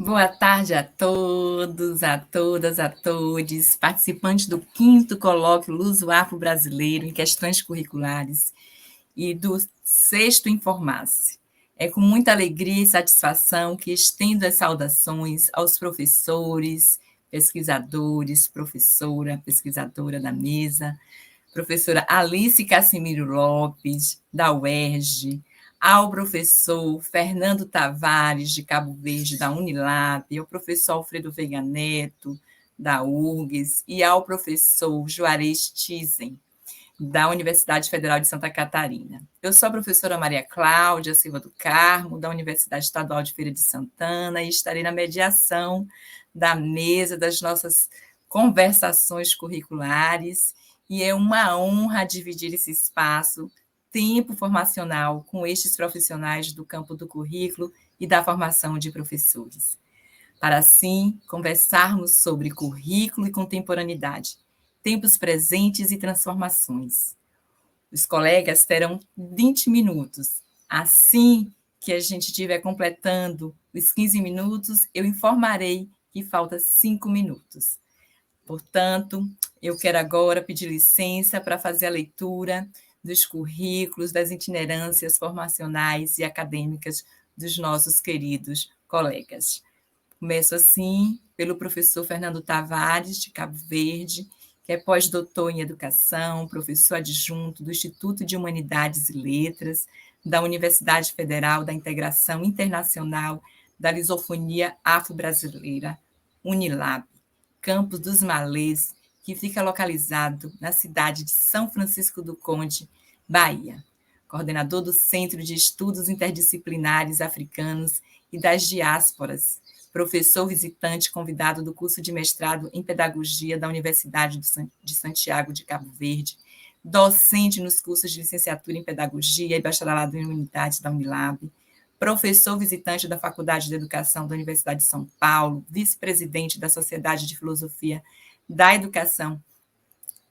Boa tarde a todos, a todas, a todes, participantes do 5º Colóquio Luso-Afro-Brasileiro em Questões Curriculares e do 6º Informar-se. É com muita alegria e satisfação que estendo as saudações aos professores, pesquisadores, pesquisadora da mesa, professora Alice Cassimiro Lopes, da UERJ, ao professor Fernando Tavares, de Cabo Verde, da Unilab, ao professor Alfredo Veiga Neto, da URGS, e ao professor Juarez Tizen, da Universidade Federal de Santa Catarina. Eu sou a professora Maria Cláudia Silva do Carmo, da Universidade Estadual de Feira de Santana, e estarei na mediação da mesa das nossas conversações curriculares, e é uma honra dividir esse espaço, tempo formacional, com estes profissionais do campo do currículo e da formação de professores, para assim conversarmos sobre currículo e contemporaneidade, tempos presentes e transformações. Os colegas terão 20 minutos. Assim que a gente estiver completando os 15 minutos, eu informarei que falta 5 minutos. Portanto, eu quero agora pedir licença para fazer a leitura dos currículos, das itinerâncias formacionais e acadêmicas dos nossos queridos colegas. Começo assim pelo professor Fernando Tavares, de Cabo Verde, que é pós-doutor em Educação, professor adjunto do Instituto de Humanidades e Letras, da Universidade Federal da Integração Internacional da Lisofonia Afro-Brasileira, Unilab, Campos dos Malês, que fica localizado na cidade de São Francisco do Conde, Bahia. Coordenador do Centro de Estudos Interdisciplinares Africanos e das Diásporas, professor visitante convidado do curso de mestrado em Pedagogia da Universidade de Santiago de Cabo Verde, docente nos cursos de licenciatura em Pedagogia e bacharelado em Humanidades da Unilab, professor visitante da Faculdade de Educação da Universidade de São Paulo, vice-presidente da Sociedade de Filosofia da Educação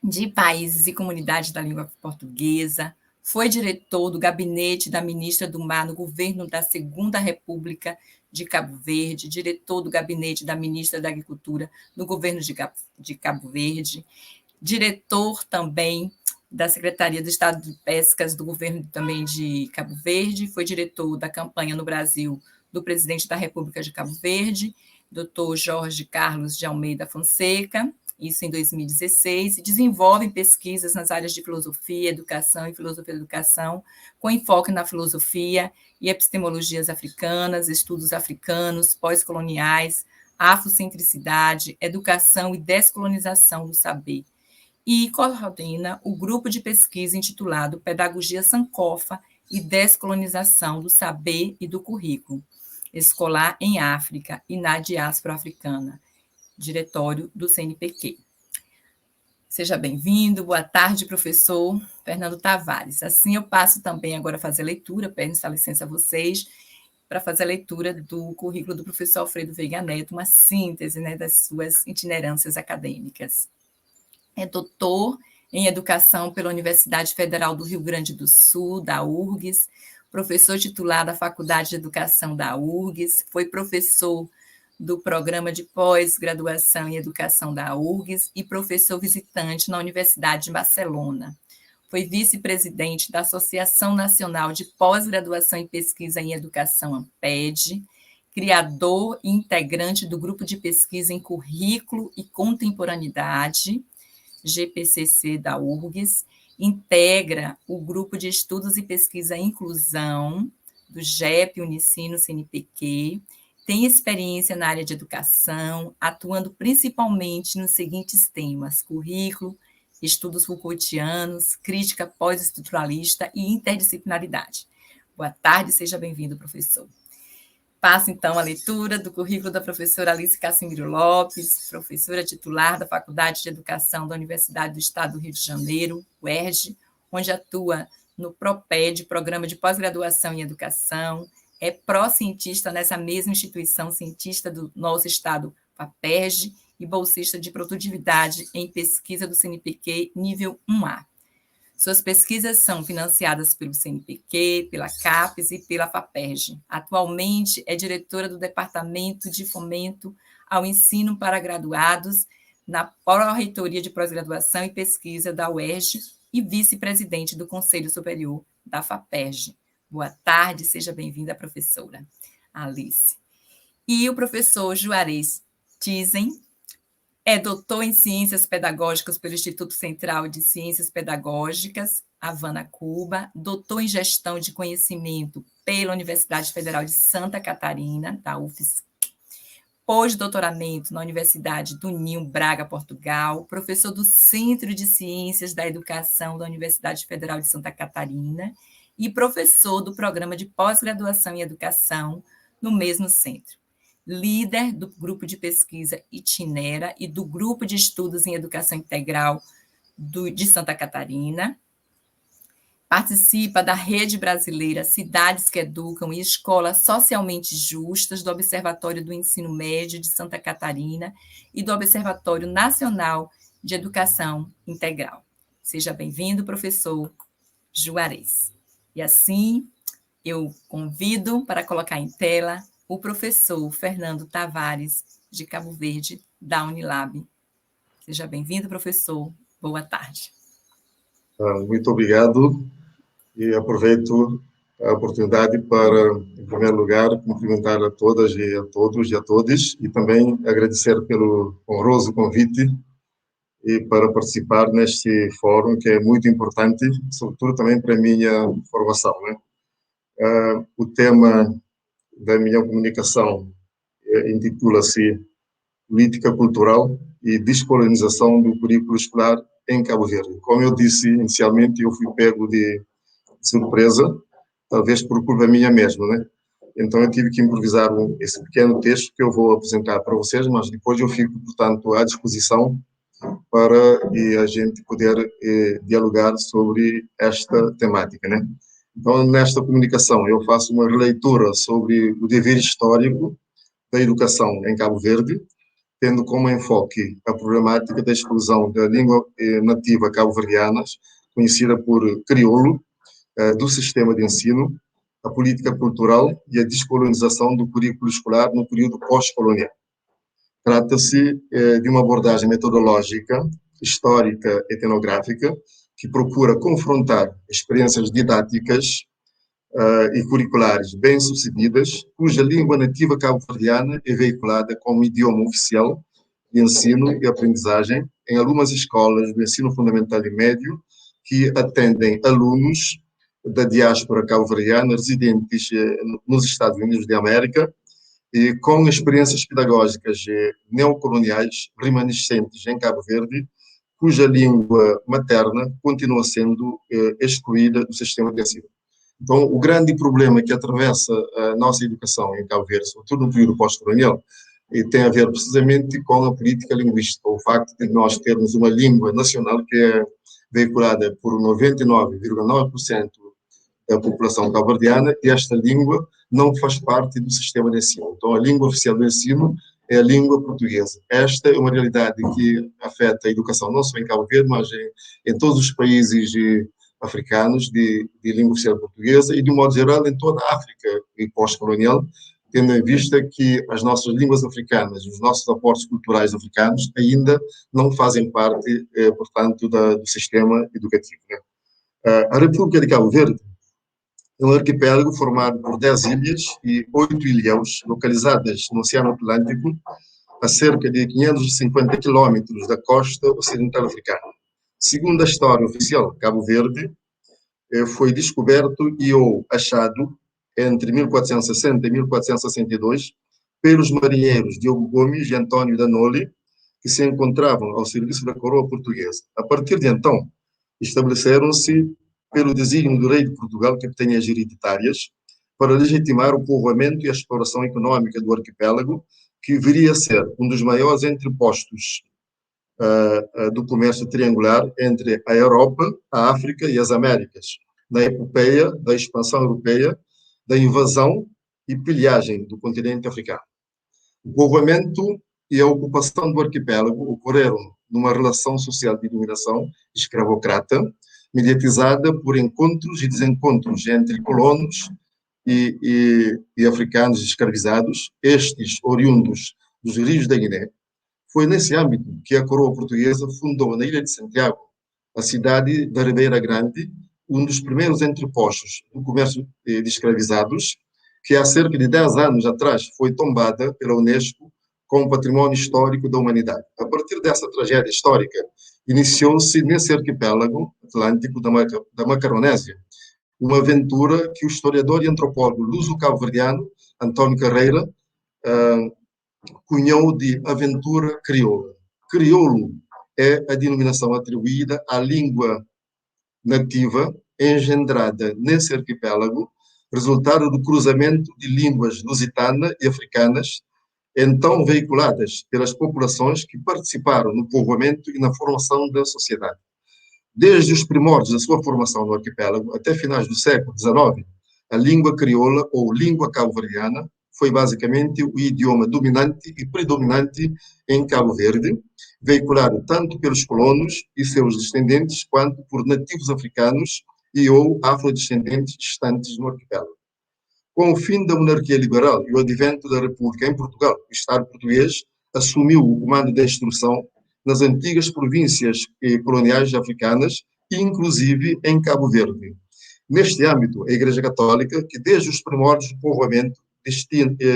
de Países e Comunidades da Língua Portuguesa, foi diretor do gabinete da ministra do Mar no governo da Segunda República de Cabo Verde, diretor do gabinete da ministra da Agricultura no governo de Cabo Verde, diretor também da Secretaria do Estado de Pescas do governo também de Cabo Verde, foi diretor da campanha no Brasil do presidente da República de Cabo Verde, Dr. Jorge Carlos de Almeida Fonseca, isso em 2016, e desenvolve pesquisas nas áreas de filosofia, educação e filosofia da educação, com enfoque na filosofia e epistemologias africanas, estudos africanos, pós-coloniais, afrocentricidade, educação e descolonização do saber, e coordena o grupo de pesquisa intitulado Pedagogia Sankofa e Descolonização do Saber e do Currículo Escolar em África e na Diáspora Africana, diretório do CNPq. Seja bem-vindo, boa tarde, professor Fernando Tavares. Assim eu passo também agora a fazer a leitura, peço licença a vocês, para fazer a leitura do currículo do professor Alfredo Veiga Neto, uma síntese, né, das suas itinerâncias acadêmicas. É doutor em Educação pela Universidade Federal do Rio Grande do Sul, da URGS, professor titular da Faculdade de Educação da URGS, foi professor do Programa de Pós-Graduação em Educação da URGS e professor visitante na Universidade de Barcelona. Foi vice-presidente da Associação Nacional de Pós-Graduação e Pesquisa em Educação, ANPED, criador e integrante do Grupo de Pesquisa em Currículo e Contemporaneidade, GPCC da URGS, integra o Grupo de Estudos e Pesquisa em Inclusão, do GEP Unicino CNPq, tem experiência na área de educação, atuando principalmente nos seguintes temas: currículo, estudos Foucaultianos, crítica pós-estruturalista e interdisciplinaridade. Boa tarde, seja bem-vindo, professor. Passo, então, a leitura do currículo da professora Alice Cassimiro Lopes, professora titular da Faculdade de Educação da Universidade do Estado do Rio de Janeiro, UERJ, onde atua no PROPED, Programa de Pós-Graduação em Educação, é pró-cientista nessa mesma instituição, cientista do nosso estado, FAPERJ, e bolsista de produtividade em pesquisa do CNPq nível 1A. Suas pesquisas são financiadas pelo CNPq, pela CAPES e pela FAPERJ. Atualmente é diretora do Departamento de Fomento ao Ensino para Graduados na Pró-Reitoria de Pós-Graduação e Pesquisa da UERJ e vice-presidente do Conselho Superior da FAPERJ. Boa tarde, seja bem-vinda, professora Alice. E o professor Juarez Tizen é doutor em Ciências Pedagógicas pelo Instituto Central de Ciências Pedagógicas, Havana, Cuba, doutor em Gestão de Conhecimento pela Universidade Federal de Santa Catarina, da UFSC, pós-doutoramento na Universidade do Ninho, Braga, Portugal, professor do Centro de Ciências da Educação da Universidade Federal de Santa Catarina e professor do Programa de Pós-Graduação em Educação no mesmo centro. Líder do grupo de pesquisa Itinera e do grupo de estudos em educação integral de Santa Catarina. Participa da rede brasileira Cidades que Educam e Escolas Socialmente Justas, do Observatório do Ensino Médio de Santa Catarina e do Observatório Nacional de Educação Integral. Seja bem-vindo, professor Juarez. E assim, eu convido para colocar em tela o professor Fernando Tavares, de Cabo Verde, da Unilab. Seja bem-vindo, professor. Boa tarde. Muito obrigado e aproveito a oportunidade para, em primeiro lugar, cumprimentar a todas e a todos e a todas e também agradecer pelo honroso convite e para participar neste fórum que é muito importante, sobretudo também para a minha formação, né? O tema da minha comunicação intitula-se Política Cultural e Descolonização do Currículo Escolar em Cabo Verde. Como eu disse inicialmente, eu fui pego de surpresa, talvez por culpa minha mesmo, né? Então eu tive que improvisar esse pequeno texto que eu vou apresentar para vocês, mas depois eu fico, portanto, à disposição para a gente poder dialogar sobre esta temática, né? Então, nesta comunicação, eu faço uma releitura sobre o dever histórico da educação em Cabo Verde, tendo como enfoque a problemática da exclusão da língua nativa cabo-verdiana, conhecida por crioulo, do sistema de ensino, a política cultural e a descolonização do currículo escolar no período pós-colonial. Trata-se de uma abordagem metodológica, histórica, etnográfica, que procura confrontar experiências didáticas e curriculares bem-sucedidas, cuja língua nativa cabo-verdiana é veiculada como idioma oficial de ensino e aprendizagem em algumas escolas do ensino fundamental e médio que atendem alunos da diáspora cabo-verdiana residentes nos Estados Unidos da América e com experiências pedagógicas neocoloniais remanescentes em Cabo Verde, cuja língua materna continua sendo excluída do sistema de ensino. Então, o grande problema que atravessa a nossa educação em Cabo Verde, sobretudo no período pós-colonial, tem a ver precisamente com a política linguística, o facto de nós termos uma língua nacional que é veiculada por 99,9% da população cabo-verdiana e esta língua não faz parte do sistema de ensino. Então, a língua oficial do ensino é a língua portuguesa. Esta é uma realidade que afeta a educação não só em Cabo Verde, mas em todos os países africanos de língua oficial portuguesa e, de um modo geral, em toda a África e pós-colonial, tendo em vista que as nossas línguas africanas, os nossos aportes culturais africanos ainda não fazem parte, portanto, do sistema educativo, né? A República de Cabo Verde é um arquipélago formado por 10 ilhas e 8 ilhéus, localizadas no Oceano Atlântico, a cerca de 550 quilômetros da costa ocidental africana. Segundo a história oficial, Cabo Verde foi descoberto ou achado entre 1460 e 1462 pelos marinheiros Diogo Gomes e António Danoli, que se encontravam ao serviço da coroa portuguesa. A partir de então, estabeleceram-se pelo desígnio do rei de Portugal, capitanias hereditárias, para legitimar o povoamento e a exploração econômica do arquipélago, que viria a ser um dos maiores entrepostos do comércio triangular entre a Europa, a África e as Américas, na epopeia da expansão europeia, da invasão e pilhagem do continente africano. O povoamento e a ocupação do arquipélago ocorreram numa relação social de dominação escravocrata, mediatizada por encontros e desencontros entre colonos e africanos escravizados, estes oriundos dos rios da Guiné. Foi nesse âmbito que a coroa portuguesa fundou na Ilha de Santiago a cidade da Ribeira Grande, um dos primeiros entrepostos do comércio de escravizados, que há cerca de 10 anos atrás foi tombada pela Unesco como Património Histórico da Humanidade. A partir dessa tragédia histórica, iniciou-se nesse arquipélago atlântico da Macaronésia uma aventura que o historiador e antropólogo luso-cabo-verdiano António Carreira cunhou de aventura crioula. Crioulo é a denominação atribuída à língua nativa engendrada nesse arquipélago, resultado do cruzamento de línguas lusitana e africanas, então veiculadas pelas populações que participaram no povoamento e na formação da sociedade. Desde os primórdios da sua formação no arquipélago até finais do século XIX, a língua crioula ou língua cabo-verdiana foi basicamente o idioma dominante e predominante em Cabo Verde, veiculado tanto pelos colonos e seus descendentes quanto por nativos africanos e ou afrodescendentes estantes no arquipélago. Com o fim da monarquia liberal e o advento da República em Portugal, o Estado português assumiu o comando da instrução nas antigas províncias coloniais africanas, inclusive em Cabo Verde. Neste âmbito, a Igreja Católica, que desde os primórdios do povoamento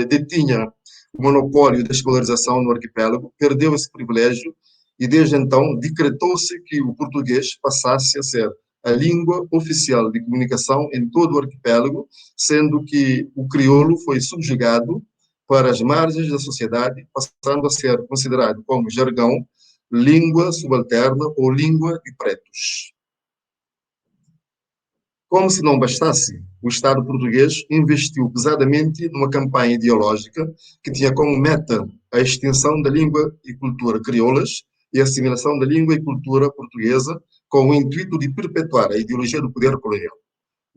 detinha o monopólio da escolarização no arquipélago, perdeu esse privilégio e desde então decretou-se que o português passasse a ser a língua oficial de comunicação em todo o arquipélago, sendo que o crioulo foi subjugado para as margens da sociedade, passando a ser considerado como jargão, língua subalterna ou língua de pretos. Como se não bastasse, o Estado português investiu pesadamente numa campanha ideológica que tinha como meta a extinção da língua e cultura crioulas e a assimilação da língua e cultura portuguesa com o intuito de perpetuar a ideologia do poder colonial.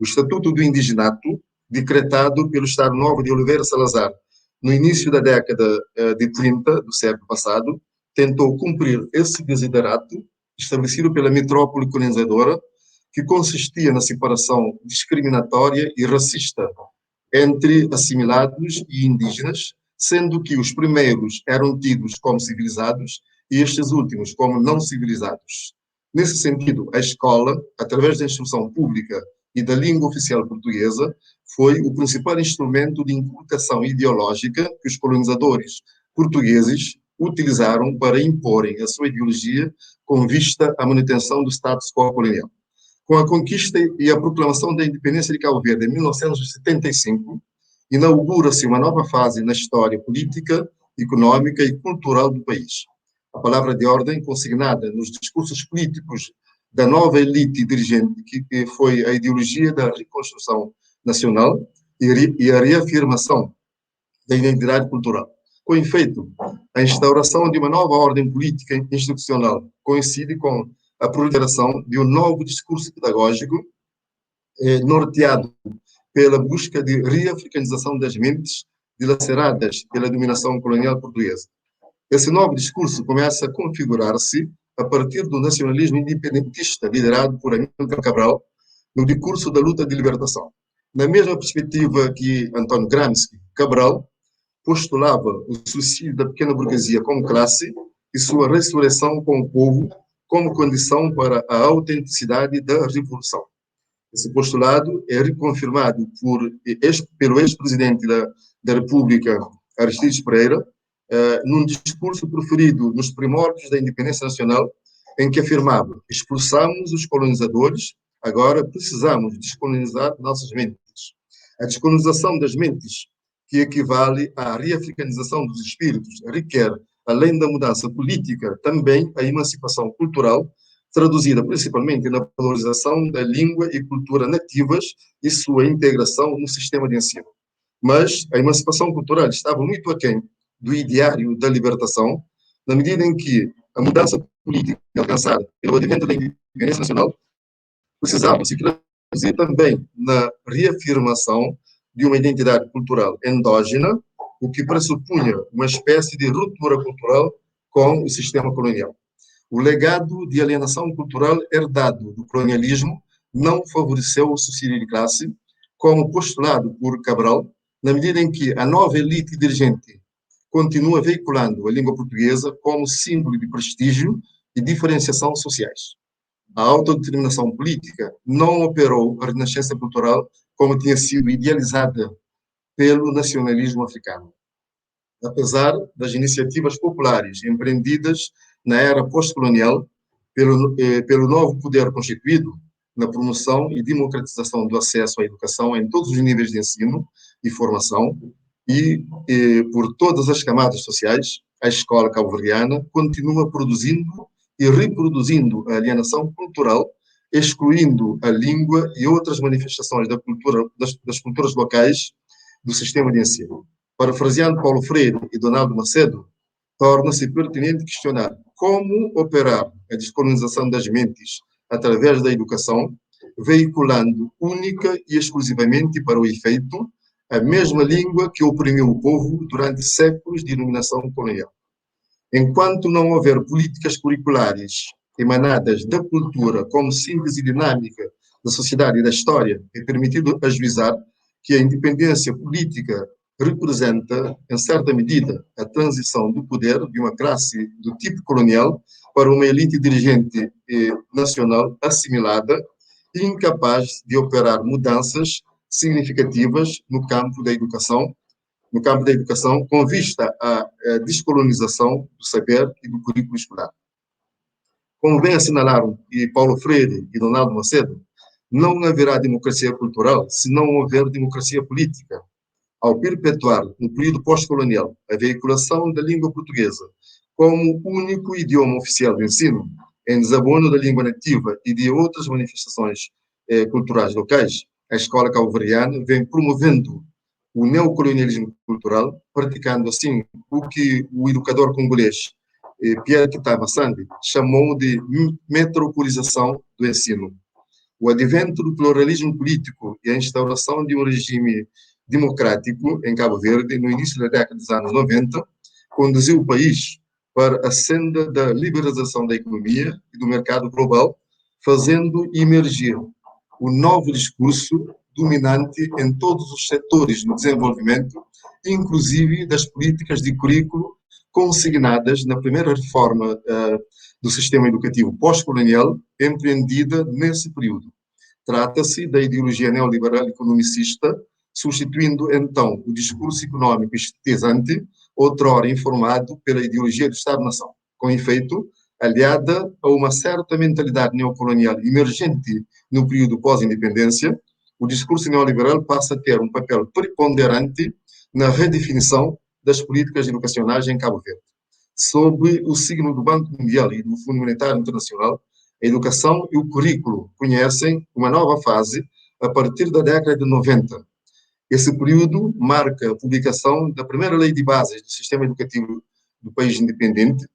O Estatuto do Indigenato, decretado pelo Estado Novo de Oliveira Salazar no início da década de 30 do século passado, tentou cumprir esse desiderato estabelecido pela metrópole colonizadora, que consistia na separação discriminatória e racista entre assimilados e indígenas, sendo que os primeiros eram tidos como civilizados e estes últimos como não civilizados. Nesse sentido, a escola, através da instrução pública e da língua oficial portuguesa, foi o principal instrumento de inculcação ideológica que os colonizadores portugueses utilizaram para imporem a sua ideologia com vista à manutenção do status quo colonial. Com a conquista e a proclamação da independência de Cabo Verde em 1975, inaugura-se uma nova fase na história política, econômica e cultural do país. A palavra de ordem consignada nos discursos políticos da nova elite dirigente, que foi a ideologia da reconstrução nacional e a reafirmação da identidade cultural. Com efeito, a instauração de uma nova ordem política institucional coincide com a proliferação de um novo discurso pedagógico norteado pela busca de reafricanização das mentes dilaceradas pela dominação colonial portuguesa. Esse novo discurso começa a configurar-se a partir do nacionalismo independentista liderado por Amílcar Cabral no discurso da luta de libertação. Na mesma perspectiva que António Gramsci, Cabral postulava o suicídio da pequena burguesia como classe e sua ressurreição com o povo como condição para a autenticidade da revolução. Esse postulado é reconfirmado pelo ex-presidente da República, Aristides Pereira, num discurso proferido nos primórdios da independência nacional, em que afirmava: expulsamos os colonizadores, agora precisamos descolonizar nossas mentes. A descolonização das mentes, que equivale à reafricanização dos espíritos, requer, além da mudança política, também a emancipação cultural, traduzida principalmente na valorização da língua e cultura nativas e sua integração no sistema de ensino. Mas a emancipação cultural estava muito aquém do ideário da libertação, na medida em que a mudança política alcançada pelo advento da independência nacional precisava se traduzir também na reafirmação de uma identidade cultural endógena, o que pressupunha uma espécie de ruptura cultural com o sistema colonial. O legado de alienação cultural herdado do colonialismo não favoreceu o subsídio de classe, como postulado por Cabral, na medida em que a nova elite dirigente continua veiculando a língua portuguesa como símbolo de prestígio e diferenciação sociais. A autodeterminação política não operou a renascença cultural como tinha sido idealizada pelo nacionalismo africano. Apesar das iniciativas populares empreendidas na era pós-colonial pelo novo poder constituído na promoção e democratização do acesso à educação em todos os níveis de ensino e formação por todas as camadas sociais, a escola cabo-verdiana continua produzindo e reproduzindo a alienação cultural, excluindo a língua e outras manifestações das culturas locais do sistema de ensino. Parafraseando Paulo Freire e Donaldo Macedo, torna-se pertinente questionar como operar a descolonização das mentes através da educação, veiculando única e exclusivamente para o efeito a mesma língua que oprimiu o povo durante séculos de dominação colonial. Enquanto não houver políticas curriculares emanadas da cultura como síntese dinâmica da sociedade e da história, é permitido ajuizar que a independência política representa, em certa medida, a transição do poder de uma classe do tipo colonial para uma elite dirigente nacional assimilada e incapaz de operar mudanças significativas no campo da educação, com vista à descolonização do saber e do currículo escolar. Como bem assinalaram Paulo Freire e Donaldo Macedo, não haverá democracia cultural se não houver democracia política. Ao perpetuar, no período pós-colonial, a veiculação da língua portuguesa como único idioma oficial do ensino, em desabono da língua nativa e de outras manifestações culturais locais, a escola cabo-verdiana vem promovendo o neocolonialismo cultural, praticando assim o que o educador congolês Pierre Kitava Sandi chamou de metropolização do ensino. O advento do pluralismo político e a instauração de um regime democrático em Cabo Verde, no início da década dos anos 90, conduziu o país para a senda da liberalização da economia e do mercado global, fazendo emergir o novo discurso dominante em todos os setores do desenvolvimento, inclusive das políticas de currículo consignadas na primeira reforma do sistema educativo pós-colonial, empreendida nesse período. Trata-se da ideologia neoliberal economicista, substituindo então o discurso econômico estetizante, outrora informado pela ideologia do Estado-nação. Com efeito, aliada a uma certa mentalidade neocolonial emergente no período pós-independência, o discurso neoliberal passa a ter um papel preponderante na redefinição das políticas educacionais em Cabo Verde. Sob o signo do Banco Mundial e do Fundo Monetário Internacional, a educação e o currículo conhecem uma nova fase a partir da década de 90. Esse período marca a publicação da primeira lei de bases do sistema educativo do país independente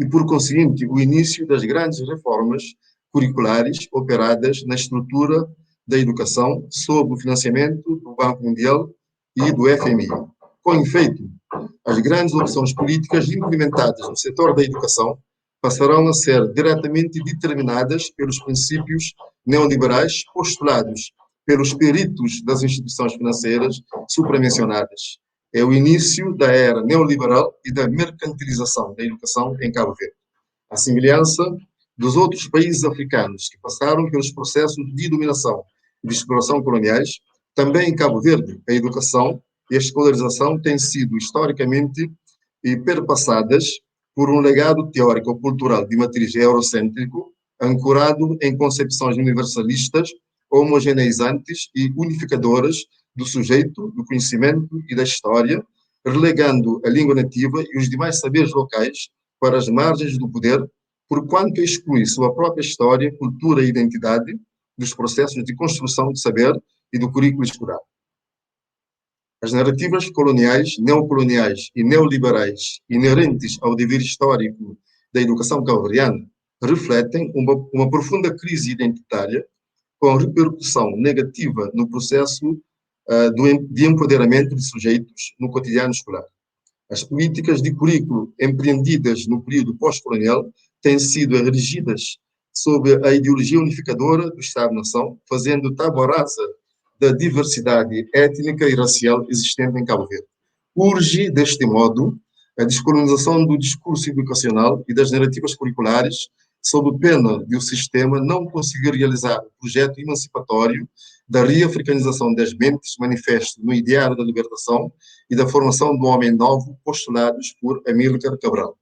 e, por conseguinte, o início das grandes reformas curriculares operadas na estrutura da educação sob o financiamento do Banco Mundial e do FMI. Com efeito, as grandes opções políticas implementadas no setor da educação passarão a ser diretamente determinadas pelos princípios neoliberais postulados pelos peritos das instituições financeiras supramencionadas. É o início da era neoliberal e da mercantilização da educação em Cabo Verde. A semelhança dos outros países africanos que passaram pelos processos de dominação e de exploração coloniais, também em Cabo Verde, a educação e a escolarização têm sido historicamente perpassadas por um legado teórico-cultural de matriz eurocêntrico, ancorado em concepções universalistas, homogeneizantes e unificadoras do sujeito, do conhecimento e da história, relegando a língua nativa e os demais saberes locais para as margens do poder, porquanto exclui sua própria história, cultura e identidade dos processos de construção do saber e do currículo escolar. As narrativas coloniais, neocoloniais e neoliberais inerentes ao dever histórico da educação cabo-verdiana refletem uma profunda crise identitária com repercussão negativa no processo de empoderamento de sujeitos no cotidiano escolar. As políticas de currículo empreendidas no período pós-colonial têm sido erigidas sob a ideologia unificadora do Estado-nação, fazendo tábua rasa da diversidade étnica e racial existente em Cabo Verde. Urge, deste modo, a descolonização do discurso educacional e das narrativas curriculares, sob pena de o sistema não conseguir realizar o projeto emancipatório da reafricanização das mentes, manifesto no ideário da libertação e da formação do homem novo, postulados por Amílcar Cabral.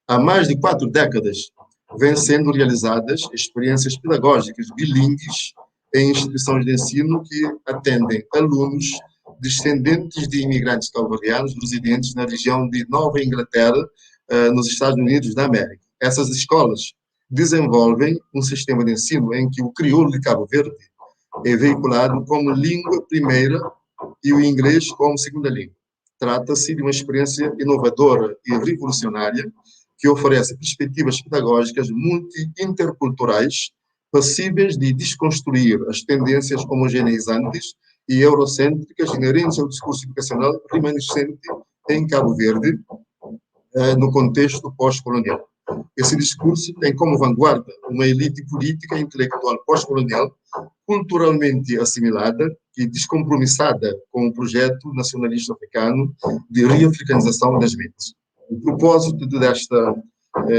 Há mais de 4 décadas vêm sendo realizadas experiências pedagógicas bilíngues em instituições de ensino que atendem alunos descendentes de imigrantes cabo-verdianos residentes na região de Nova Inglaterra, nos Estados Unidos da América. Essas escolas desenvolvem um sistema de ensino em que o crioulo de Cabo Verde é veiculado como língua primeira e o inglês como segunda língua. Trata-se de uma experiência inovadora e revolucionária que oferece perspectivas pedagógicas multi-interculturais passíveis de desconstruir as tendências homogeneizantes e eurocêntricas inerentes ao discurso educacional remanescente em Cabo Verde, no contexto pós-colonial. Esse discurso tem como vanguarda uma elite política e intelectual pós-colonial, culturalmente assimilada e descompromissada com o projeto nacionalista africano de reafricanização das mentes. O propósito desta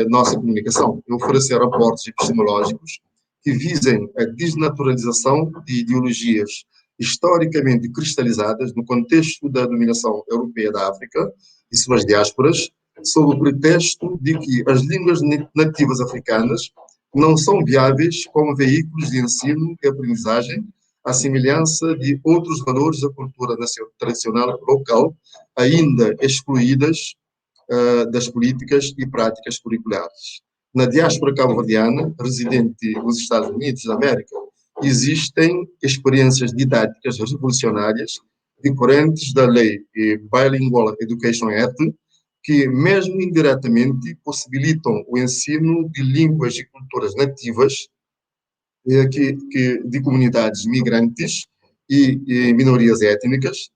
nossa comunicação é oferecer aportes epistemológicos que visem a desnaturalização de ideologias historicamente cristalizadas no contexto da dominação europeia da África e suas diásporas, sob o pretexto de que as línguas nativas africanas não são viáveis como veículos de ensino e aprendizagem, à semelhança de outros valores da cultura tradicional local, ainda excluídas das políticas e práticas curriculares. Na diáspora cabo-verdiana, residente nos Estados Unidos da América, existem experiências didáticas revolucionárias decorrentes da lei Bilingual Education Act, que, mesmo indiretamente, possibilitam o ensino de línguas e culturas nativas de comunidades migrantes e minorias étnicas,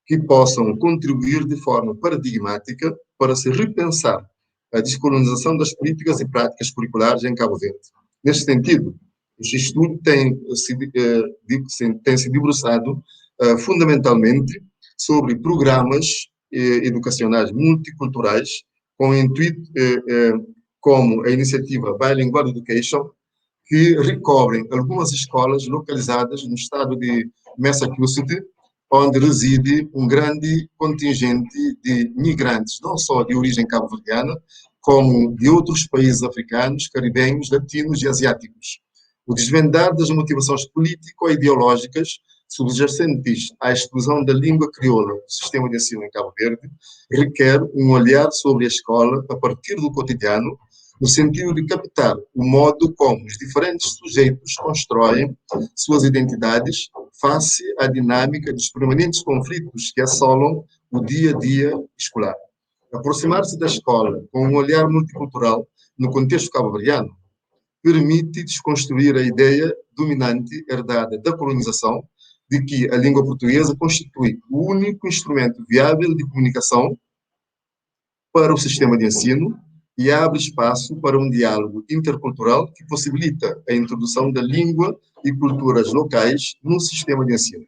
que possam contribuir de forma paradigmática para se repensar a descolonização das políticas e práticas curriculares em Cabo Verde. Neste sentido, este estudo tem se debruçado fundamentalmente sobre programas educacionais multiculturais com o intuito, como a iniciativa Bilingual Education, que recobrem algumas escolas localizadas no estado de Massachusetts, onde reside um grande contingente de migrantes, não só de origem cabo-verdiana, como de outros países africanos, caribenhos, latinos e asiáticos. O desvendar das motivações político-ideológicas subjacentes à exclusão da língua crioula do sistema de ensino em Cabo Verde requer um olhar sobre a escola a partir do cotidiano, no sentido de captar o modo como os diferentes sujeitos constroem suas identidades face à dinâmica dos permanentes conflitos que assolam o dia-a-dia escolar. Aproximar-se da escola com um olhar multicultural no contexto cabo-verdiano permite desconstruir a ideia dominante herdada da colonização de que a língua portuguesa constitui o único instrumento viável de comunicação para o sistema de ensino e abre espaço para um diálogo intercultural que possibilita a introdução da língua e culturas locais no sistema de ensino.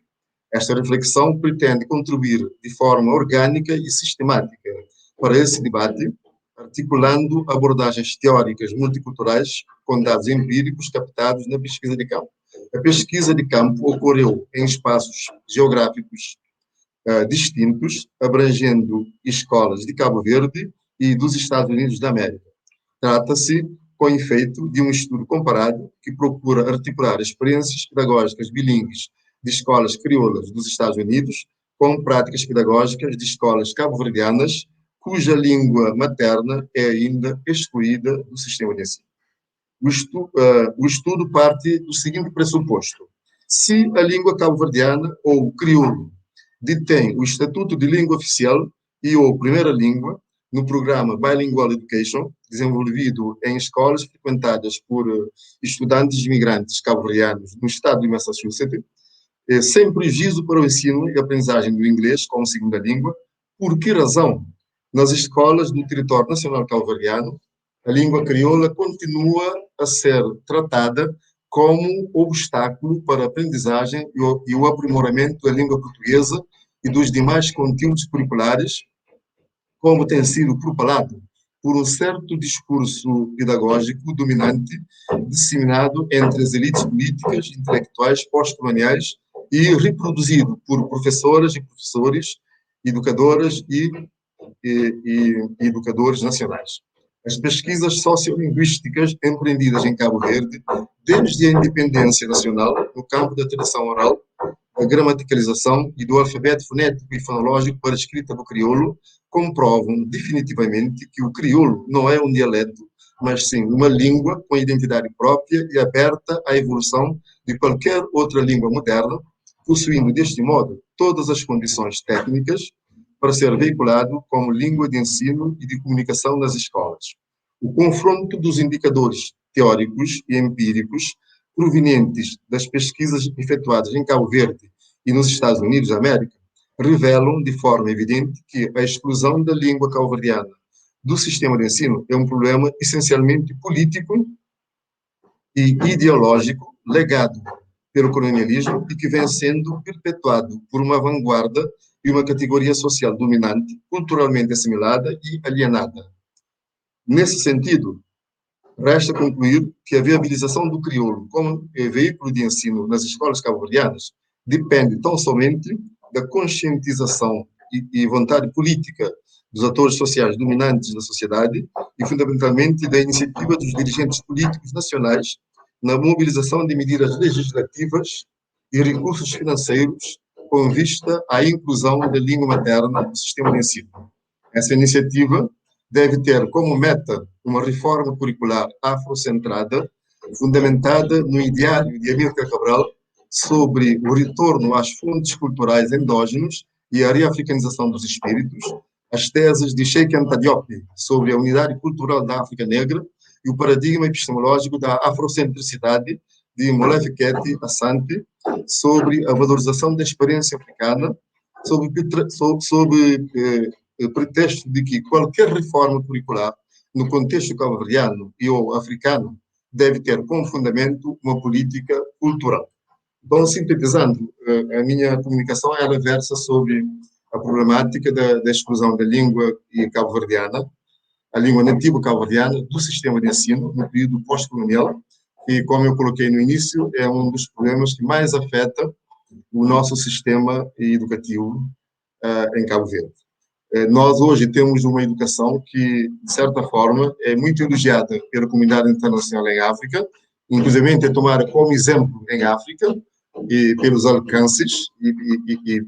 Esta reflexão pretende contribuir de forma orgânica e sistemática para esse debate, articulando abordagens teóricas multiculturais com dados empíricos captados na pesquisa de campo. A pesquisa de campo ocorreu em espaços geográficos distintos, abrangendo escolas de Cabo Verde e dos Estados Unidos da América. Trata-se, com efeito, de um estudo comparado que procura articular experiências pedagógicas bilíngues de escolas crioulas dos Estados Unidos com práticas pedagógicas de escolas cabo-verdianas cuja língua materna é ainda excluída do sistema de ensino. O estudo parte do seguinte pressuposto: se a língua cabo-verdiana ou crioulo detém o estatuto de língua oficial e ou primeira língua no programa Bilingual Education, desenvolvido em escolas frequentadas por estudantes imigrantes cabo-verdianos no estado de Massachusetts, sem prejuízo para o ensino e aprendizagem do inglês como segunda língua, por que razão nas escolas do território nacional cabo-verdiano a língua crioula continua a ser tratada como obstáculo para a aprendizagem e o aprimoramento da língua portuguesa e dos demais conteúdos curriculares, como tem sido propalado por um certo discurso pedagógico dominante disseminado entre as elites políticas e intelectuais pós-coloniais e reproduzido por professoras e professores, educadoras e educadores nacionais. As pesquisas sociolinguísticas empreendidas em Cabo Verde, desde a independência nacional, no campo da tradição oral, da gramaticalização e do alfabeto fonético e fonológico para a escrita do crioulo, comprovam definitivamente que o crioulo não é um dialeto, mas sim uma língua com identidade própria e aberta à evolução de qualquer outra língua moderna, possuindo, deste modo, todas as condições técnicas para ser veiculado como língua de ensino e de comunicação nas escolas. O confronto dos indicadores teóricos e empíricos provenientes das pesquisas efetuadas em Cabo Verde e nos Estados Unidos da América revelam de forma evidente que a exclusão da língua cabo-verdiana do sistema de ensino é um problema essencialmente político e ideológico legado pelo colonialismo e que vem sendo perpetuado por uma vanguarda e uma categoria social dominante, culturalmente assimilada e alienada. Nesse sentido, resta concluir que a viabilização do crioulo como veículo de ensino nas escolas cabo-verdianas depende tão somente da conscientização e vontade política dos atores sociais dominantes da sociedade e, fundamentalmente, da iniciativa dos dirigentes políticos nacionais na mobilização de medidas legislativas e recursos financeiros com vista à inclusão da língua materna no sistema de ensino. Essa iniciativa deve ter como meta uma reforma curricular afrocentrada, fundamentada no ideário de Amílcar Cabral sobre o retorno às fontes culturais endógenas e a reafricanização dos espíritos, as teses de Cheikh Anta Diop sobre a unidade cultural da África Negra e o paradigma epistemológico da afrocentricidade de Molefi Keti Asante sobre a valorização da experiência africana, sob pretexto de que qualquer reforma curricular no contexto cabo-verdiano e ou africano deve ter como fundamento uma política cultural. Então, sintetizando, a minha comunicação ela versa sobre a problemática da exclusão da língua cabo-verdiana, a língua nativa cabo-verdiana do sistema de ensino no período pós-colonial, e, como eu coloquei no início, é um dos problemas que mais afeta o nosso sistema educativo em Cabo Verde. Nós hoje temos uma educação que, de certa forma, é muito elogiada pela comunidade internacional em África, inclusive é tomada como exemplo em África, e pelos alcances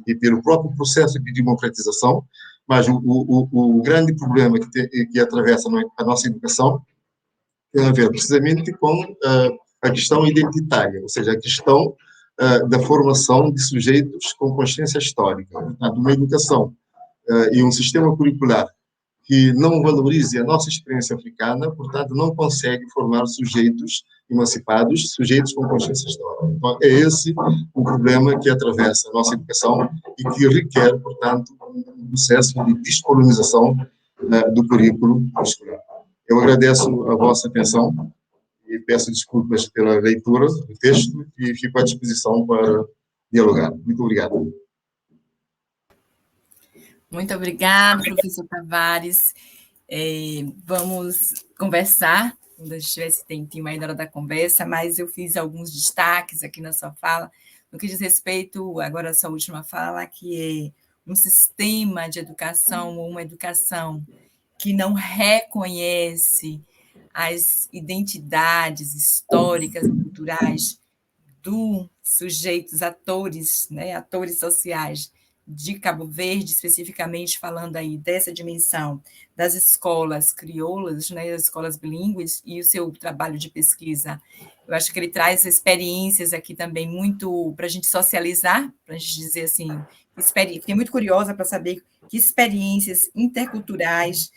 e pelo próprio processo de democratização, mas o grande problema que atravessa a nossa educação tem a ver precisamente com a questão identitária, ou seja, a questão da formação de sujeitos com consciência histórica. Portanto, uma educação e um sistema curricular que não valorize a nossa experiência africana, portanto, não consegue formar sujeitos emancipados, sujeitos com consciência histórica. Então, é esse o problema que atravessa a nossa educação e que requer, portanto, um processo de descolonização do currículo escolar. Eu agradeço a vossa atenção e peço desculpas pela leitura do texto e fico à disposição para dialogar. Muito obrigado. Muito obrigada, professor Tavares. Vamos conversar, quando a gente tiver esse tempinho aí na hora da conversa, mas eu fiz alguns destaques aqui na sua fala, no que diz respeito, agora à sua última fala, que é um sistema de educação ou uma educação que não reconhece as identidades históricas e culturais dos sujeitos, atores, né, atores sociais de Cabo Verde, especificamente falando aí dessa dimensão das escolas crioulas, né, das escolas bilíngues, e o seu trabalho de pesquisa. Eu acho que ele traz experiências aqui também muito para a gente socializar, para a gente dizer assim, fiquei muito curiosa para saber que experiências interculturais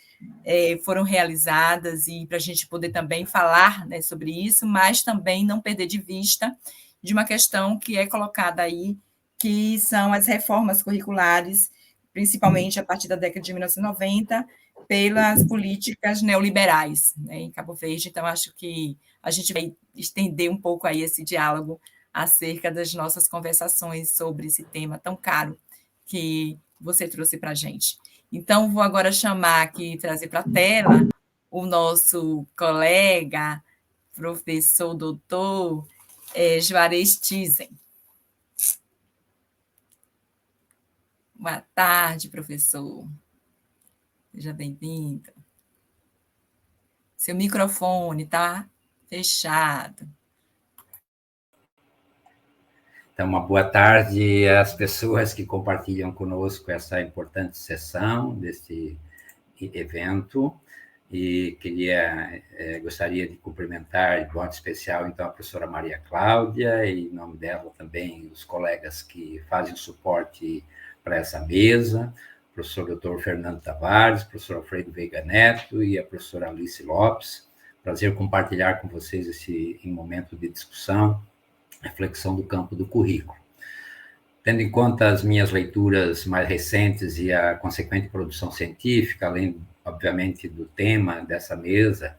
foram realizadas e para a gente poder também falar, né, sobre isso, mas também não perder de vista de uma questão que é colocada aí, que são as reformas curriculares principalmente a partir da década de 1990, pelas políticas neoliberais, né, em Cabo Verde. Então, acho que a gente vai estender um pouco aí esse diálogo acerca das nossas conversações sobre esse tema tão caro que você trouxe para a gente. Então, vou agora chamar aqui, trazer para a tela, o nosso colega, professor doutor Juarez Thyssen. Boa tarde, professor. Seja bem-vindo. Seu microfone está fechado. Então, uma boa tarde às pessoas que compartilham conosco essa importante sessão deste evento. E gostaria de cumprimentar, de modo especial, então, a professora Maria Cláudia, e, em nome dela, também os colegas que fazem suporte para essa mesa, o professor Dr. Fernando Tavares, o professor Alfredo Veiga Neto e a professora Alice Lopes. Prazer compartilhar com vocês esse momento de discussão, reflexão do campo do currículo. Tendo em conta as minhas leituras mais recentes e a consequente produção científica, além, obviamente, do tema dessa mesa,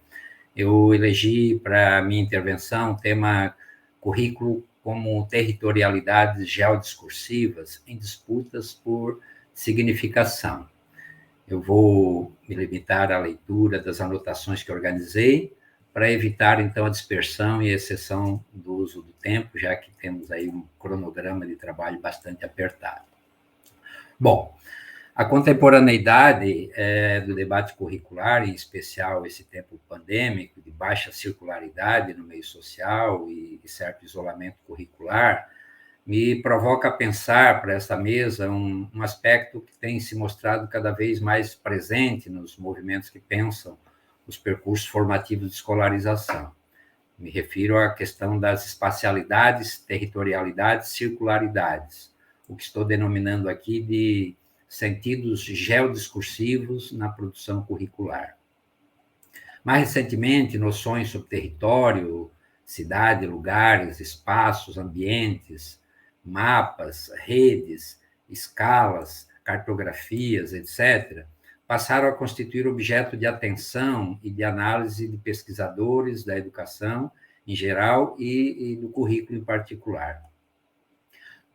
eu elegi para a minha intervenção o tema currículo como territorialidades geodiscursivas em disputas por significação. Eu vou me limitar à leitura das anotações que organizei, para evitar, então, a dispersão e exceção do uso do tempo, já que temos aí um cronograma de trabalho bastante apertado. Bom, a contemporaneidade do debate curricular, em especial esse tempo pandêmico, de baixa circularidade no meio social e certo isolamento curricular, me provoca a pensar para essa mesa um aspecto que tem se mostrado cada vez mais presente nos movimentos que pensam os percursos formativos de escolarização. Me refiro à questão das espacialidades, territorialidades, circularidades, o que estou denominando aqui de sentidos geodiscursivos na produção curricular. Mais recentemente, noções sobre território, cidade, lugares, espaços, ambientes, mapas, redes, escalas, cartografias, etc., passaram a constituir objeto de atenção e de análise de pesquisadores da educação em geral e do currículo em particular.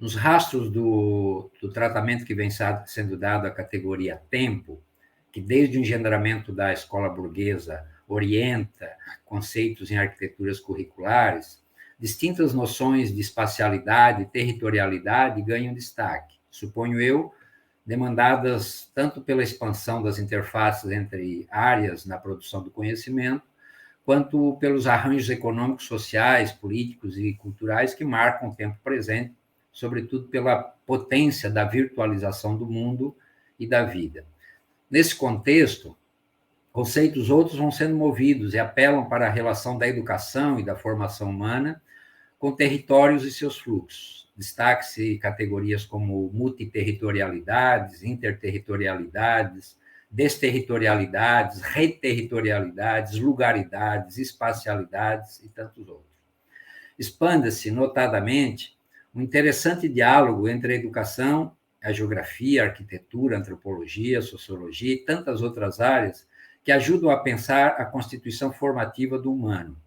Nos rastros do tratamento que vem sendo dado à categoria tempo, que desde o engendramento da escola burguesa orienta conceitos em arquiteturas curriculares, distintas noções de espacialidade e territorialidade ganham destaque, suponho eu, demandadas tanto pela expansão das interfaces entre áreas na produção do conhecimento, quanto pelos arranjos econômicos, sociais, políticos e culturais que marcam o tempo presente, sobretudo pela potência da virtualização do mundo e da vida. Nesse contexto, conceitos outros vão sendo movidos e apelam para a relação da educação e da formação humana com territórios e seus fluxos. Destaque-se categorias como multiterritorialidades, interterritorialidades, desterritorialidades, reterritorialidades, lugaridades, espacialidades e tantos outros. Expanda-se, notadamente, um interessante diálogo entre a educação, a geografia, a arquitetura, a antropologia, a sociologia e tantas outras áreas que ajudam a pensar a constituição formativa do humano.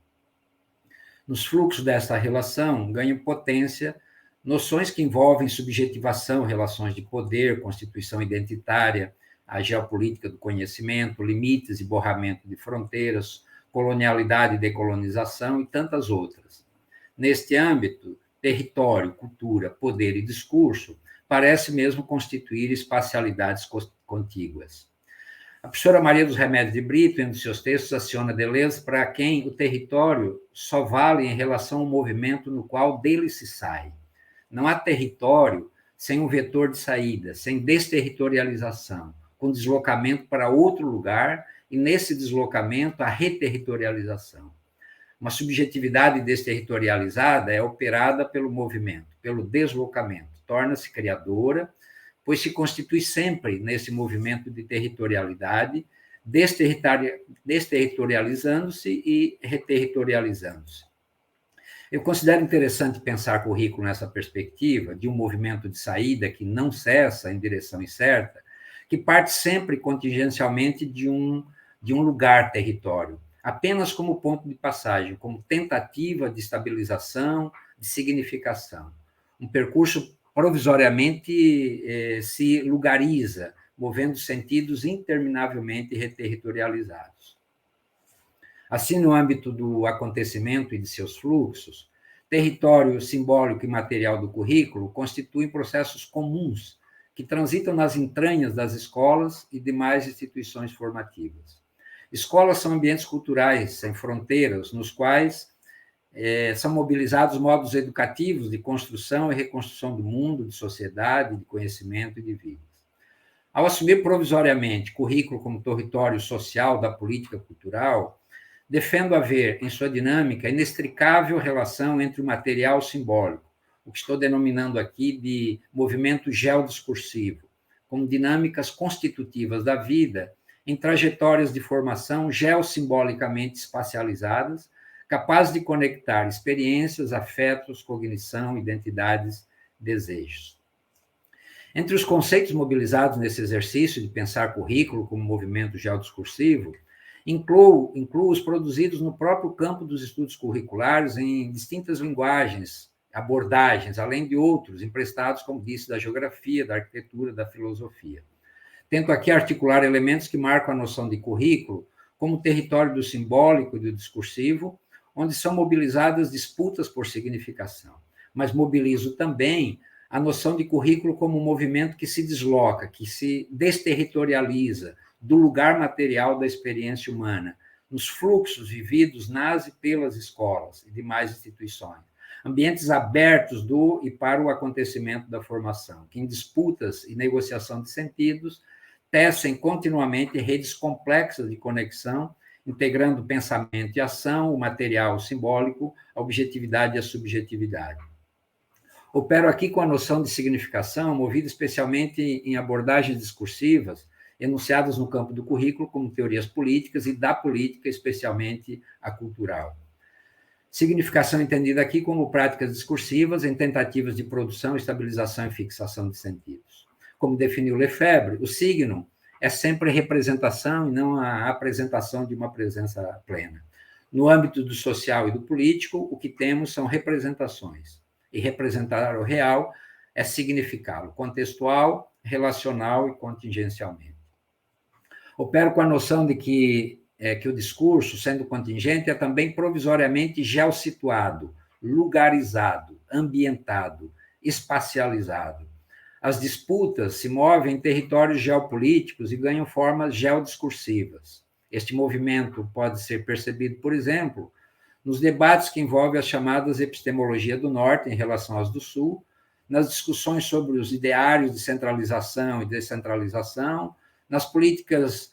Nos fluxos dessa relação, ganham potência noções que envolvem subjetivação, relações de poder, constituição identitária, a geopolítica do conhecimento, limites e borramento de fronteiras, colonialidade e decolonização e tantas outras. Neste âmbito, território, cultura, poder e discurso parece mesmo constituir espacialidades contíguas. A professora Maria dos Remédios de Brito, em um de seus textos, aciona Deleuze, para quem o território só vale em relação ao movimento no qual dele se sai. Não há território sem um vetor de saída, sem desterritorialização, com deslocamento para outro lugar e, nesse deslocamento, a reterritorialização. Uma subjetividade desterritorializada é operada pelo movimento, pelo deslocamento, torna-se criadora, pois se constitui sempre nesse movimento de territorialidade, desterritorializando-se e reterritorializando-se. Eu considero interessante pensar currículo nessa perspectiva de um movimento de saída que não cessa em direção incerta, que parte sempre contingencialmente de um lugar, território, apenas como ponto de passagem, como tentativa de estabilização, de significação. Um percurso provisoriamente se lugariza, movendo sentidos interminavelmente reterritorializados. Assim, no âmbito do acontecimento e de seus fluxos, território simbólico e material do currículo constituem processos comuns que transitam nas entranhas das escolas e demais instituições formativas. Escolas são ambientes culturais sem fronteiras, nos quais são mobilizados modos educativos de construção e reconstrução do mundo, de sociedade, de conhecimento e de vida. Ao assumir provisoriamente currículo como território social da política cultural, defendo haver, em sua dinâmica, inextricável relação entre o material e o simbólico, o que estou denominando aqui de movimento geodiscursivo, como dinâmicas constitutivas da vida em trajetórias de formação geossimbolicamente espacializadas, capazes de conectar experiências, afetos, cognição, identidades, desejos. Entre os conceitos mobilizados nesse exercício de pensar currículo como movimento geodiscursivo, incluo os produzidos no próprio campo dos estudos curriculares em distintas linguagens, abordagens, além de outros emprestados, como disse, da geografia, da arquitetura, da filosofia. Tento aqui articular elementos que marcam a noção de currículo como território do simbólico e do discursivo, onde são mobilizadas disputas por significação, mas mobilizo também a noção de currículo como um movimento que se desloca, que se desterritorializa do lugar material da experiência humana, nos fluxos vividos nas e pelas escolas e demais instituições, ambientes abertos do e para o acontecimento da formação, que em disputas e negociação de sentidos tecem continuamente redes complexas de conexão, integrando pensamento e ação, o material, o simbólico, a objetividade e a subjetividade. Opero aqui com a noção de significação, movida especialmente em abordagens discursivas, enunciadas no campo do currículo como teorias políticas e da política, especialmente a cultural. Significação entendida aqui como práticas discursivas em tentativas de produção, estabilização e fixação de sentidos. Como definiu Lefebvre, o signo é sempre representação e não a apresentação de uma presença plena. No âmbito do social e do político, o que temos são representações. E representar o real é significá-lo, contextual, relacional e contingencialmente. Opero com a noção de que o discurso, sendo contingente, é também provisoriamente geossituado, lugarizado, ambientado, espacializado. As disputas se movem em territórios geopolíticos e ganham formas geodiscursivas. Este movimento pode ser percebido, por exemplo, nos debates que envolvem as chamadas epistemologia do Norte em relação às do Sul, nas discussões sobre os ideários de centralização e descentralização, nas políticas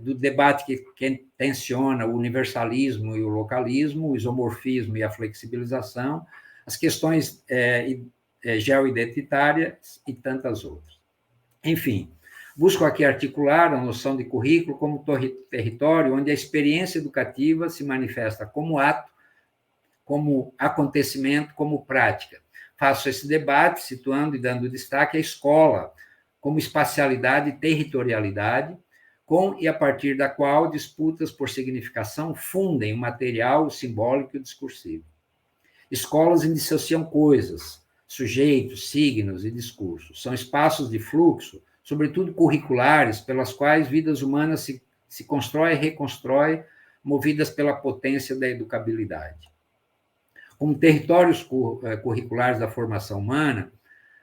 do debate que tensiona o universalismo e o localismo, o isomorfismo e a flexibilização, as questões geoidentitárias e tantas outras. Enfim, busco aqui articular a noção de currículo como território onde a experiência educativa se manifesta como ato, como acontecimento, como prática. Faço esse debate situando e dando destaque à escola como espacialidade e territorialidade, com e a partir da qual disputas por significação fundem o material, o simbólico e o discursivo. Escolas indissociam coisas, sujeitos, signos e discursos. São espaços de fluxo, sobretudo curriculares, pelas quais vidas humanas se constrói e reconstrói, movidas pela potência da educabilidade. Como territórios curriculares da formação humana,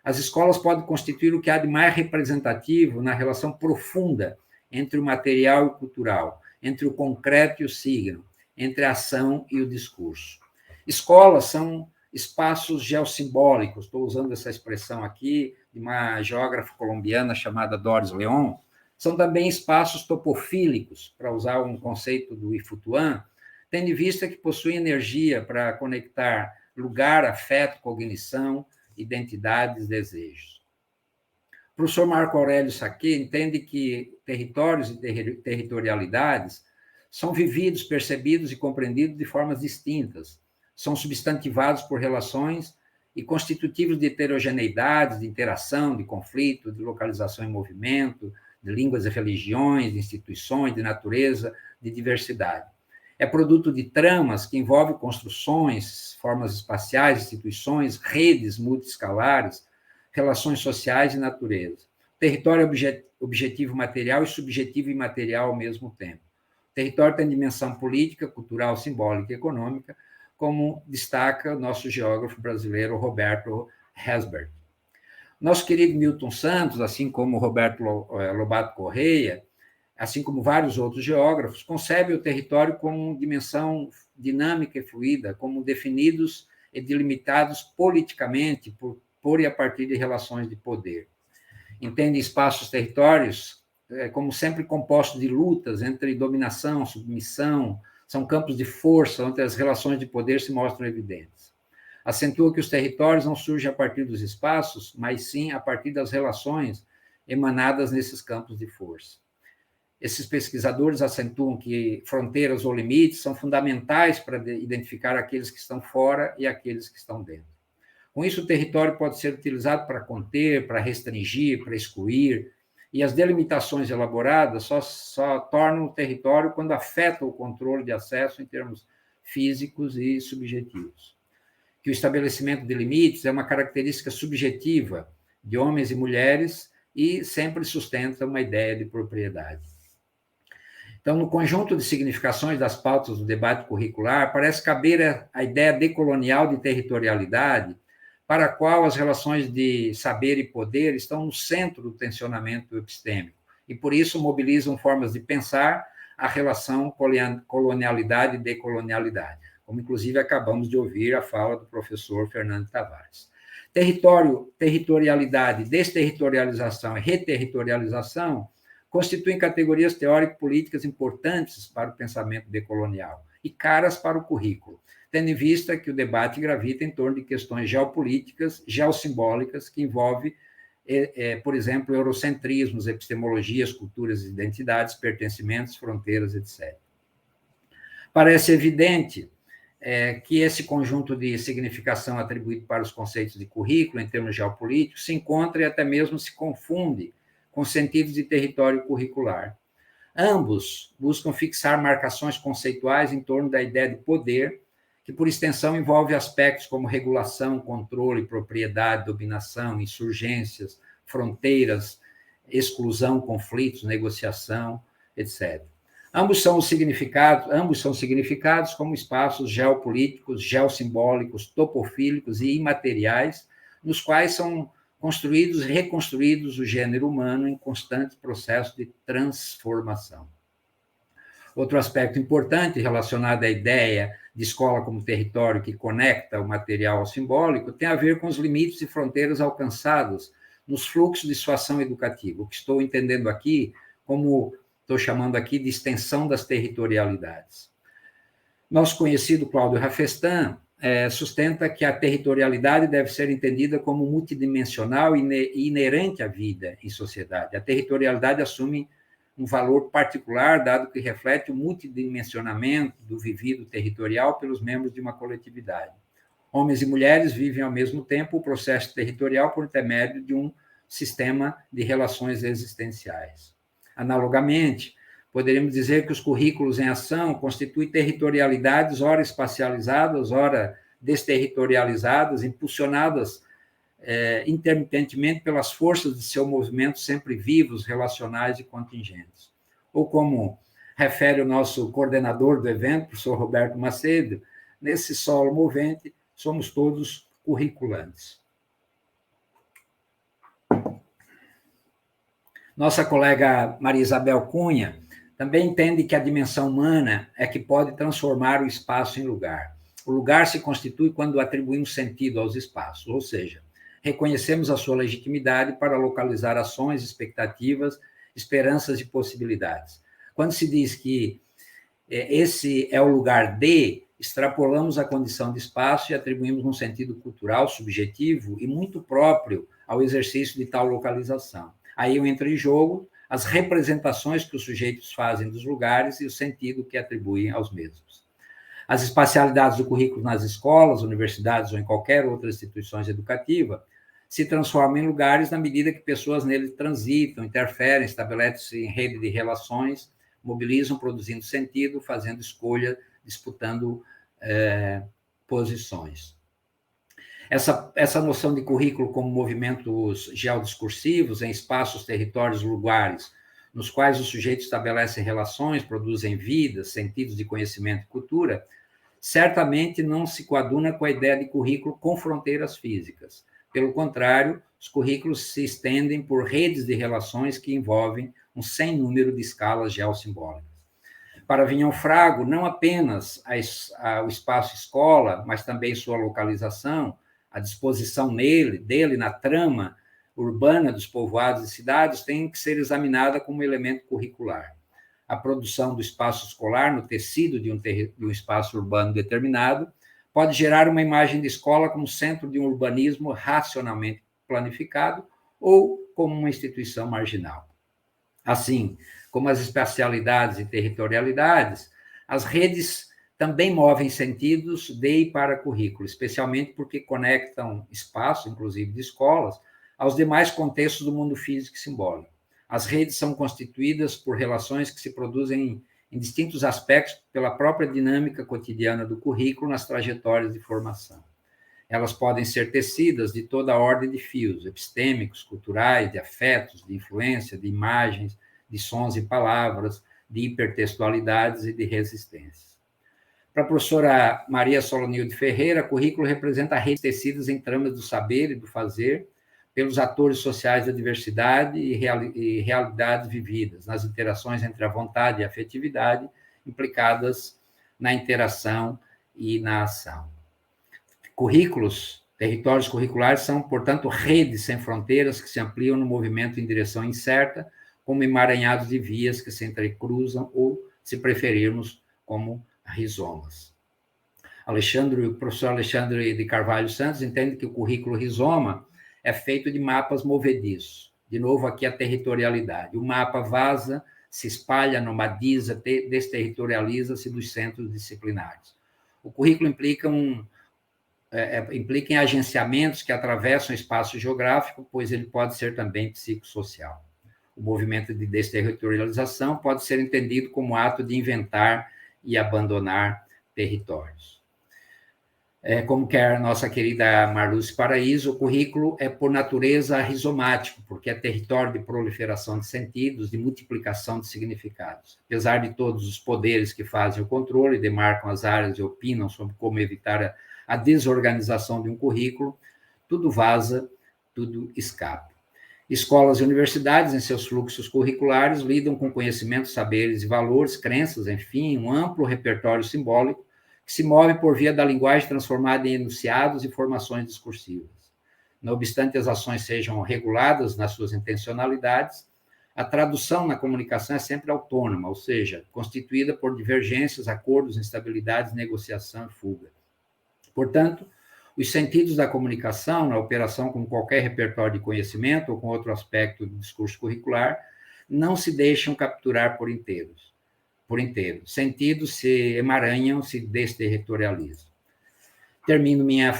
as escolas podem constituir o que há de mais representativo na relação profunda entre o material e o cultural, entre o concreto e o signo, entre a ação e o discurso. Escolas são espaços geossimbólicos, estou usando essa expressão aqui de uma geógrafa colombiana chamada Doris Leon, são também espaços topofílicos, para usar um conceito do Ifutuan, tendo em vista que possuem energia para conectar lugar, afeto, cognição, identidades, desejos. O professor Marco Aurélio Sacchi entende que territórios e territorialidades são vividos, percebidos e compreendidos de formas distintas, são substantivados por relações e constitutivos de heterogeneidade, de interação, de conflito, de localização em movimento, de línguas e religiões, de instituições, de natureza, de diversidade. É produto de tramas que envolvem construções, formas espaciais, instituições, redes multiescalares, relações sociais e natureza. Território objetivo material e subjetivo imaterial ao mesmo tempo. O território tem dimensão política, cultural, simbólica e econômica, como destaca o nosso geógrafo brasileiro Roberto Hesberg. Nosso querido Milton Santos, assim como Roberto Lobato Correia, assim como vários outros geógrafos, concebe o território como dimensão dinâmica e fluida, como definidos e delimitados politicamente por e a partir de relações de poder. Entende espaços territórios como sempre compostos de lutas entre dominação, submissão, são campos de força onde as relações de poder se mostram evidentes. Acentua que os territórios não surgem a partir dos espaços, mas sim a partir das relações emanadas nesses campos de força. Esses pesquisadores acentuam que fronteiras ou limites são fundamentais para identificar aqueles que estão fora e aqueles que estão dentro. Com isso, o território pode ser utilizado para conter, para restringir, para excluir, e as delimitações elaboradas só tornam o território quando afetam o controle de acesso em termos físicos e subjetivos. Que o estabelecimento de limites é uma característica subjetiva de homens e mulheres e sempre sustenta uma ideia de propriedade. Então, no conjunto de significações das pautas do debate curricular, parece caber a ideia decolonial de territorialidade, para a qual as relações de saber e poder estão no centro do tensionamento epistêmico, e por isso mobilizam formas de pensar a relação colonialidade e decolonialidade, como inclusive acabamos de ouvir a fala do professor Fernando Tavares. Territorialidade, desterritorialização e reterritorialização constituem categorias teórico-políticas importantes para o pensamento decolonial e caras para o currículo, tendo em vista que o debate gravita em torno de questões geopolíticas, geossimbólicas, que envolvem, por exemplo, eurocentrismos, epistemologias, culturas e identidades, pertencimentos, fronteiras, etc. Parece evidente que esse conjunto de significação atribuído para os conceitos de currículo, em termos geopolíticos, se encontra e até mesmo se confunde com sentidos de território curricular. Ambos buscam fixar marcações conceituais em torno da ideia de poder, que, por extensão, envolve aspectos como regulação, controle, propriedade, dominação, insurgências, fronteiras, exclusão, conflitos, negociação, etc. Ambos são significados como espaços geopolíticos, geossimbólicos, topofílicos e imateriais, nos quais são construídos e reconstruídos o gênero humano em constante processo de transformação. Outro aspecto importante relacionado à ideia de escola como território que conecta o material ao simbólico tem a ver com os limites e fronteiras alcançados nos fluxos de sua ação educativa, o que estou entendendo aqui como estou chamando aqui de extensão das territorialidades. Nosso conhecido Cláudio Rafestan sustenta que a territorialidade deve ser entendida como multidimensional e inerente à vida em sociedade. A territorialidade assume um valor particular, dado que reflete o multidimensionamento do vivido territorial pelos membros de uma coletividade. Homens e mulheres vivem ao mesmo tempo o processo territorial por intermédio de um sistema de relações existenciais. Analogamente, poderíamos dizer que os currículos em ação constituem territorialidades, ora espacializadas, ora desterritorializadas, impulsionadas intermitentemente pelas forças de seu movimento sempre vivos, relacionais e contingentes. Ou como refere o nosso coordenador do evento, professor Roberto Macedo, nesse solo movente, somos todos curriculantes. Nossa colega Maria Isabel Cunha também entende que a dimensão humana é que pode transformar o espaço em lugar. O lugar se constitui quando atribuímos sentido aos espaços, ou seja, reconhecemos a sua legitimidade para localizar ações, expectativas, esperanças e possibilidades. Quando se diz que esse é o lugar de, extrapolamos a condição de espaço e atribuímos um sentido cultural, subjetivo e muito próprio ao exercício de tal localização. Aí entra em jogo as representações que os sujeitos fazem dos lugares e o sentido que atribuem aos mesmos. As espacialidades do currículo nas escolas, universidades ou em qualquer outra instituição educativa se transformam em lugares na medida que pessoas nele transitam, interferem, estabelecem rede de relações, mobilizam, produzindo sentido, fazendo escolha, disputando posições. Essa noção de currículo como movimentos geodiscursivos em espaços, territórios, lugares, nos quais os sujeitos estabelecem relações, produzem vidas, sentidos de conhecimento e cultura, certamente não se coaduna com a ideia de currículo com fronteiras físicas. Pelo contrário, os currículos se estendem por redes de relações que envolvem um sem número de escalas geossimbólicas. Para Vignon Frago, não apenas o espaço escola, mas também sua localização, a disposição dele na trama urbana dos povoados e cidades tem que ser examinada como elemento curricular. A produção do espaço escolar no tecido de um espaço urbano determinado pode gerar uma imagem de escola como centro de um urbanismo racionalmente planificado ou como uma instituição marginal. Assim como as espacialidades e territorialidades, as redes também movem sentidos de e para currículo, especialmente porque conectam espaço, inclusive de escolas, aos demais contextos do mundo físico e simbólico. As redes são constituídas por relações que se produzem em distintos aspectos pela própria dinâmica cotidiana do currículo nas trajetórias de formação. Elas podem ser tecidas de toda a ordem de fios, epistêmicos, culturais, de afetos, de influência, de imagens, de sons e palavras, de hipertextualidades e de resistências. Para a professora Maria Solonilde Ferreira, currículo representa redes tecidas em tramas do saber e do fazer, pelos atores sociais da diversidade e realidades vividas, nas interações entre a vontade e a afetividade, implicadas na interação e na ação. Currículos, territórios curriculares são, portanto, redes sem fronteiras que se ampliam no movimento em direção incerta, como emaranhados de vias que se entrecruzam ou, se preferirmos, como rizomas. O professor Alexandre de Carvalho Santos entende que o currículo rizoma é feito de mapas movediços. De novo, aqui a territorialidade. O mapa vaza, se espalha, nomadiza, desterritorializa-se dos centros disciplinares. O currículo implica em agenciamentos que atravessam o espaço geográfico, pois ele pode ser também psicossocial. O movimento de desterritorialização pode ser entendido como ato de inventar e abandonar territórios. Como quer a nossa querida Marluce Paraíso, o currículo é, por natureza, rizomático, porque é território de proliferação de sentidos, de multiplicação de significados. Apesar de todos os poderes que fazem o controle, demarcam as áreas e opinam sobre como evitar a desorganização de um currículo, tudo vaza, tudo escapa. Escolas e universidades, em seus fluxos curriculares, lidam com conhecimentos, saberes e valores, crenças, enfim, um amplo repertório simbólico que se move por via da linguagem transformada em enunciados e formações discursivas. Não obstante as ações sejam reguladas nas suas intencionalidades, a tradução na comunicação é sempre autônoma, ou seja, constituída por divergências, acordos, instabilidades, negociação e fuga. Portanto, os sentidos da comunicação, na operação com qualquer repertório de conhecimento ou com outro aspecto do discurso curricular, não se deixam capturar por inteiro. Sentidos se emaranham, se desterritorializam. Termino minha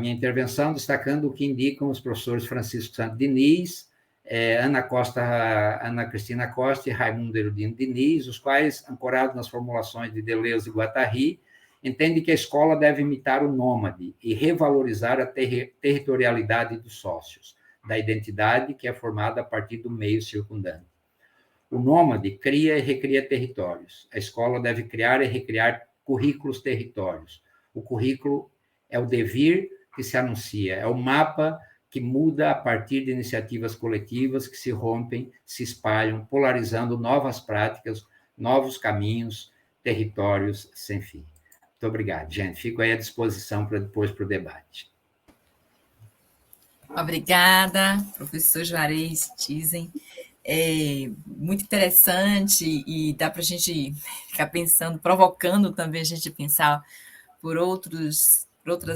intervenção, destacando o que indicam os professores Francisco Santos Diniz, Ana Cristina Costa e Raimundo Erudino Diniz, os quais, ancorados nas formulações de Deleuze e Guattari, entendem que a escola deve imitar o nômade e revalorizar a territorialidade dos sócios, da identidade que é formada a partir do meio circundante. O nômade cria e recria territórios. A escola deve criar e recriar currículos territórios. O currículo é o devir que se anuncia, é o mapa que muda a partir de iniciativas coletivas que se rompem, se espalham, polarizando novas práticas, novos caminhos, territórios sem fim. Muito obrigado, gente. Fico aí à disposição para depois para o debate. Obrigada, professor Juarez Thyssen. Muito interessante e dá para a gente ficar pensando, provocando também a gente pensar por outras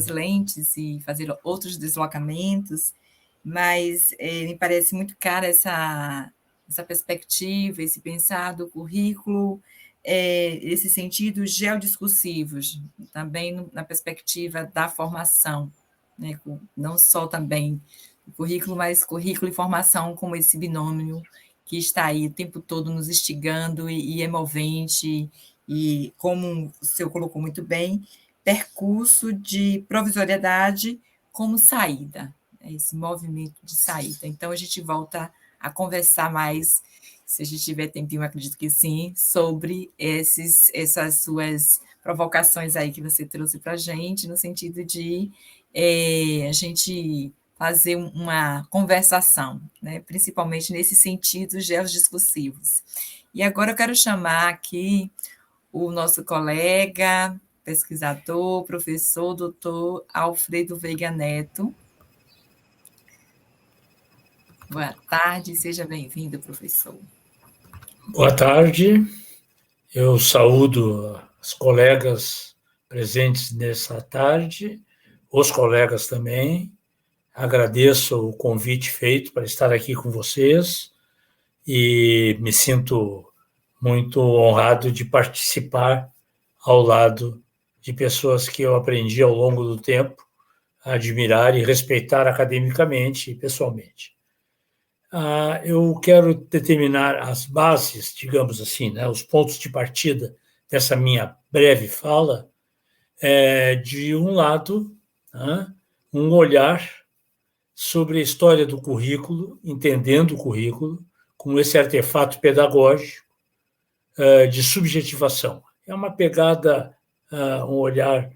lentes e fazer outros deslocamentos, mas me parece muito cara essa perspectiva, esse pensar do currículo esses sentidos geodiscursivos, também na perspectiva da formação, né? Não só também o currículo, mas currículo e formação como esse binômio que está aí o tempo todo nos instigando e é movente, e, como o senhor colocou muito bem, percurso de provisoriedade como saída, esse movimento de saída. Então, a gente volta a conversar mais, se a gente tiver tempinho, acredito que sim, sobre essas suas provocações aí que você trouxe para a gente, no sentido de a gente fazer uma conversação, né? Principalmente nesses sentidos geodiscursivos. E agora eu quero chamar aqui o nosso colega, pesquisador, professor, doutor Alfredo Veiga Neto. Boa tarde, seja bem-vindo, professor. Boa tarde, eu saúdo os colegas presentes nessa tarde, os colegas também, agradeço o convite feito para estar aqui com vocês e me sinto muito honrado de participar ao lado de pessoas que eu aprendi ao longo do tempo a admirar e respeitar academicamente e pessoalmente. Eu quero determinar as bases, digamos assim, né, os pontos de partida dessa minha breve fala, de um lado, né, um olhar sobre a história do currículo, entendendo o currículo, como esse artefato pedagógico de subjetivação. É uma pegada, um olhar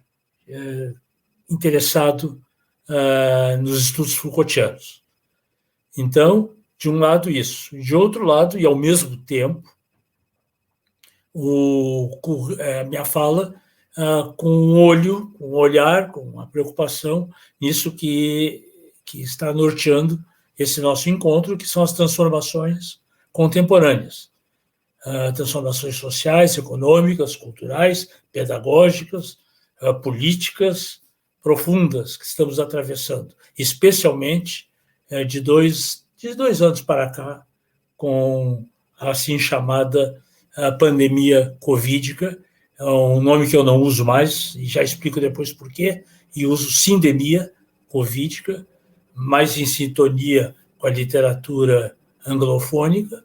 interessado nos estudos Foucaultianos. Então, de um lado isso. De outro lado, e ao mesmo tempo, a minha fala com um olho, com um olhar, com uma preocupação nisso que está norteando esse nosso encontro, que são as transformações contemporâneas. Transformações sociais, econômicas, culturais, pedagógicas, políticas profundas que estamos atravessando, especialmente de dois anos para cá, com a assim chamada pandemia covídica, é um nome que eu não uso mais, e já explico depois por quê, e uso sindemia covídica, mais em sintonia com a literatura anglofônica,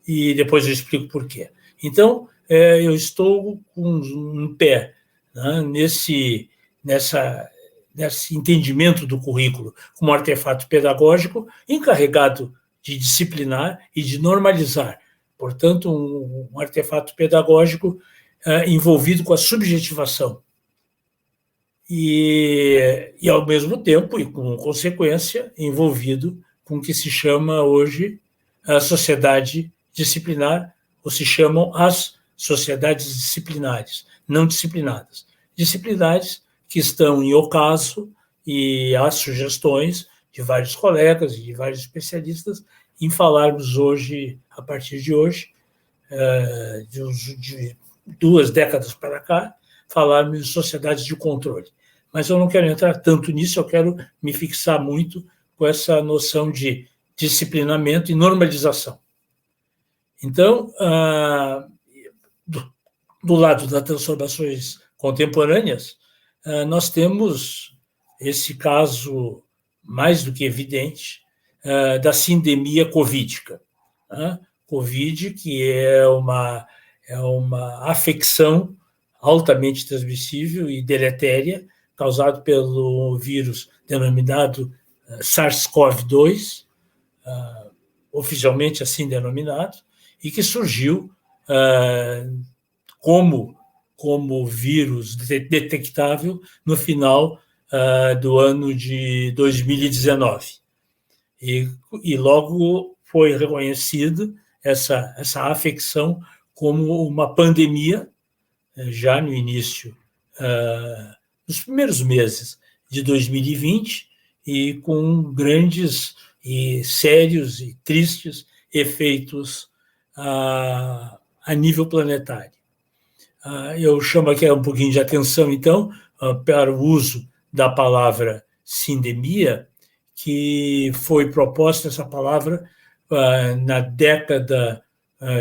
e depois eu explico por quê. Então, eu estou com um pé, né, nesse entendimento do currículo como artefato pedagógico encarregado de disciplinar e de normalizar. Portanto, um artefato pedagógico envolvido com a subjetivação. E, ao mesmo tempo, e com consequência, envolvido com o que se chama hoje a sociedade disciplinar, ou se chamam as sociedades disciplinares, não disciplinadas. Disciplinares que estão em ocaso, e há sugestões de vários colegas e de vários especialistas em falarmos hoje, a partir de hoje, de 2 décadas para cá, falarmos de sociedades de controle. Mas eu não quero entrar tanto nisso, eu quero me fixar muito com essa noção de disciplinamento e normalização. Então, do lado das transformações contemporâneas, nós temos esse caso mais do que evidente da sindemia covídica. Covid, que é uma afecção altamente transmissível e deletéria, causado pelo vírus denominado SARS-CoV-2, oficialmente assim denominado, e que surgiu como vírus detectável no final do ano de 2019. E logo foi reconhecido essa afecção como uma pandemia, já no início, nos primeiros meses de 2020, e com grandes e sérios e tristes efeitos a nível planetário. Eu chamo aqui um pouquinho de atenção, então, para o uso da palavra sindemia, que foi proposta essa palavra na década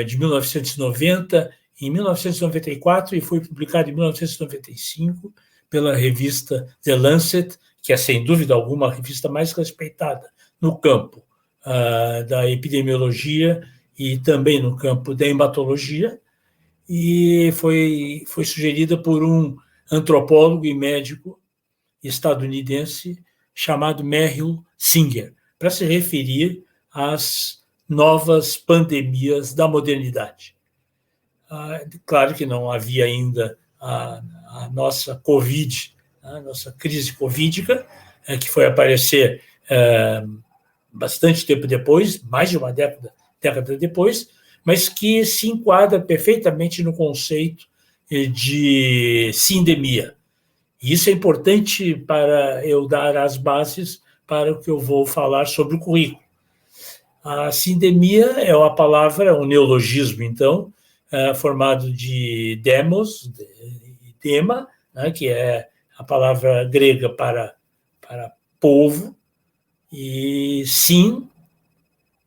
de 1990 em 1994 e foi publicado em 1995 pela revista The Lancet, que é, sem dúvida alguma, a revista mais respeitada no campo da epidemiologia e também no campo da hematologia, e foi sugerida por um antropólogo e médico estadunidense chamado Merrill Singer, para se referir às novas pandemias da modernidade. Claro que não havia ainda a nossa Covid, a nossa crise covídica, que foi aparecer bastante tempo depois, mais de uma década depois, mas que se enquadra perfeitamente no conceito de sindemia. E isso é importante para eu dar as bases para o que eu vou falar sobre o currículo. A sindemia é uma palavra, é um neologismo, então, formado de demos, tema, né, que é a palavra grega para povo, e sim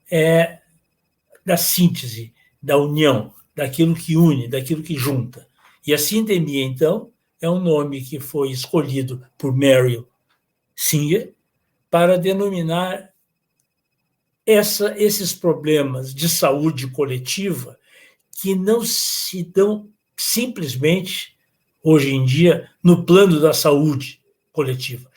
é da síntese, da união, daquilo que une, daquilo que junta. E a sindemia, então, é um nome que foi escolhido por Merrill Singer para denominar esses problemas de saúde coletiva que não se dão simplesmente, hoje em dia, no plano da saúde coletiva,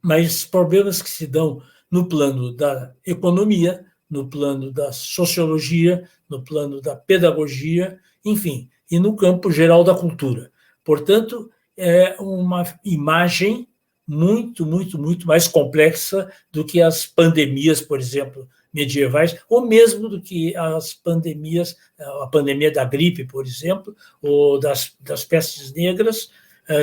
mas problemas que se dão no plano da economia, no plano da sociologia, no plano da pedagogia, enfim, e no campo geral da cultura. Portanto, é uma imagem muito, muito, muito mais complexa do que as pandemias, por exemplo, medievais, ou mesmo do que as pandemias, a pandemia da gripe, por exemplo, ou das pestes negras,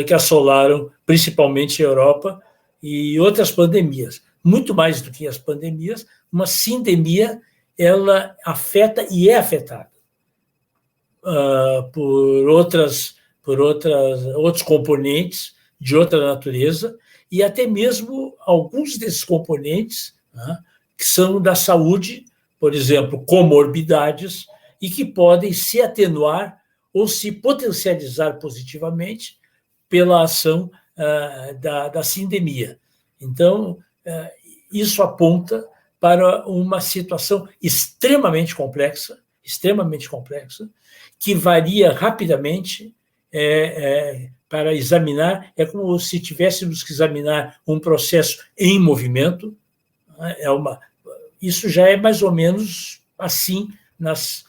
que assolaram principalmente a Europa, e outras pandemias. Muito mais do que as pandemias, uma sindemia, ela afeta e é afetada por outros componentes de outra natureza, e até mesmo alguns desses componentes, né, que são da saúde, por exemplo, comorbidades, e que podem se atenuar ou se potencializar positivamente pela ação da sindemia. Então, isso aponta para uma situação extremamente complexa, que varia rapidamente para examinar. É como se tivéssemos que examinar um processo em movimento. Isso já é mais ou menos assim nas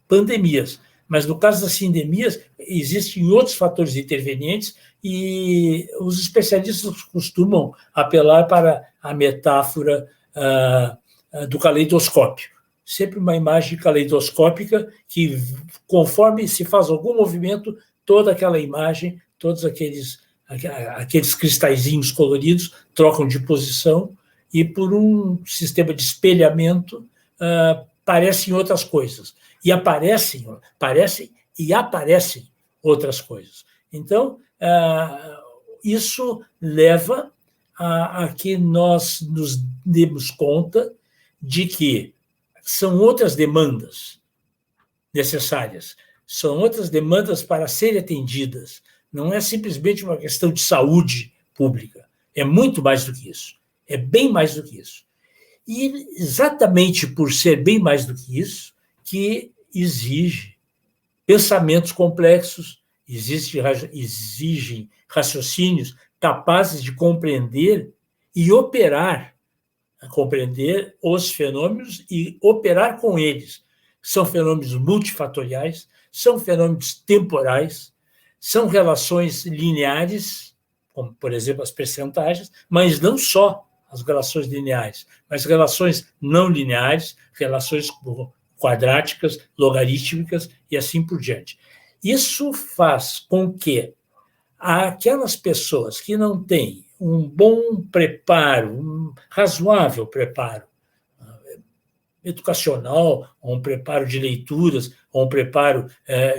pandemias. Mas no caso das sindemias, existem outros fatores intervenientes e os especialistas costumam apelar para a metáfora do caleidoscópio. Sempre uma imagem caleidoscópica que, conforme se faz algum movimento, toda aquela imagem, todos aqueles cristalzinhos coloridos trocam de posição e, por um sistema de espelhamento, parecem outras coisas. E aparecem outras coisas. Então, isso leva a que nós nos demos conta de que são outras demandas necessárias, são outras demandas para serem atendidas. Não é simplesmente uma questão de saúde pública, é muito mais do que isso, é bem mais do que isso. E exatamente por ser bem mais do que isso, que exige pensamentos complexos, exigem raciocínios capazes de compreender e compreender os fenômenos e operar com eles. São fenômenos multifatoriais, são fenômenos temporais, são relações lineares, como, por exemplo, as percentagens, mas não só as relações lineares, mas relações não lineares, relações quadráticas, logarítmicas e assim por diante. Isso faz com que aquelas pessoas que não têm um bom preparo, um razoável preparo educacional, ou um preparo de leituras, ou um preparo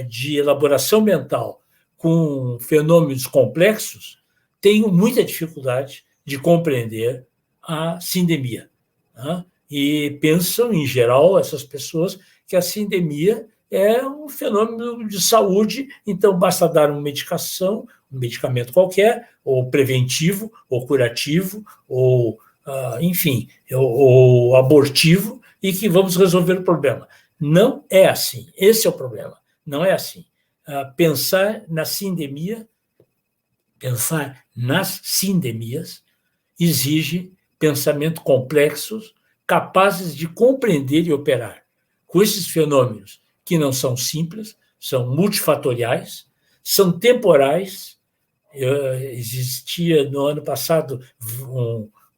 de elaboração mental com fenômenos complexos, tenham muita dificuldade de compreender a sindemia. Né? E pensam, em geral, essas pessoas, que a sindemia é um fenômeno de saúde, então basta dar uma medicação, um medicamento qualquer, ou preventivo, ou curativo, ou, enfim, ou abortivo, e que vamos resolver o problema. Não é assim. Esse é o problema. Não é assim. Pensar nas sindemias exige pensamento complexos, capazes de compreender e operar com esses fenômenos que não são simples, são multifatoriais, são temporais. Existia no ano passado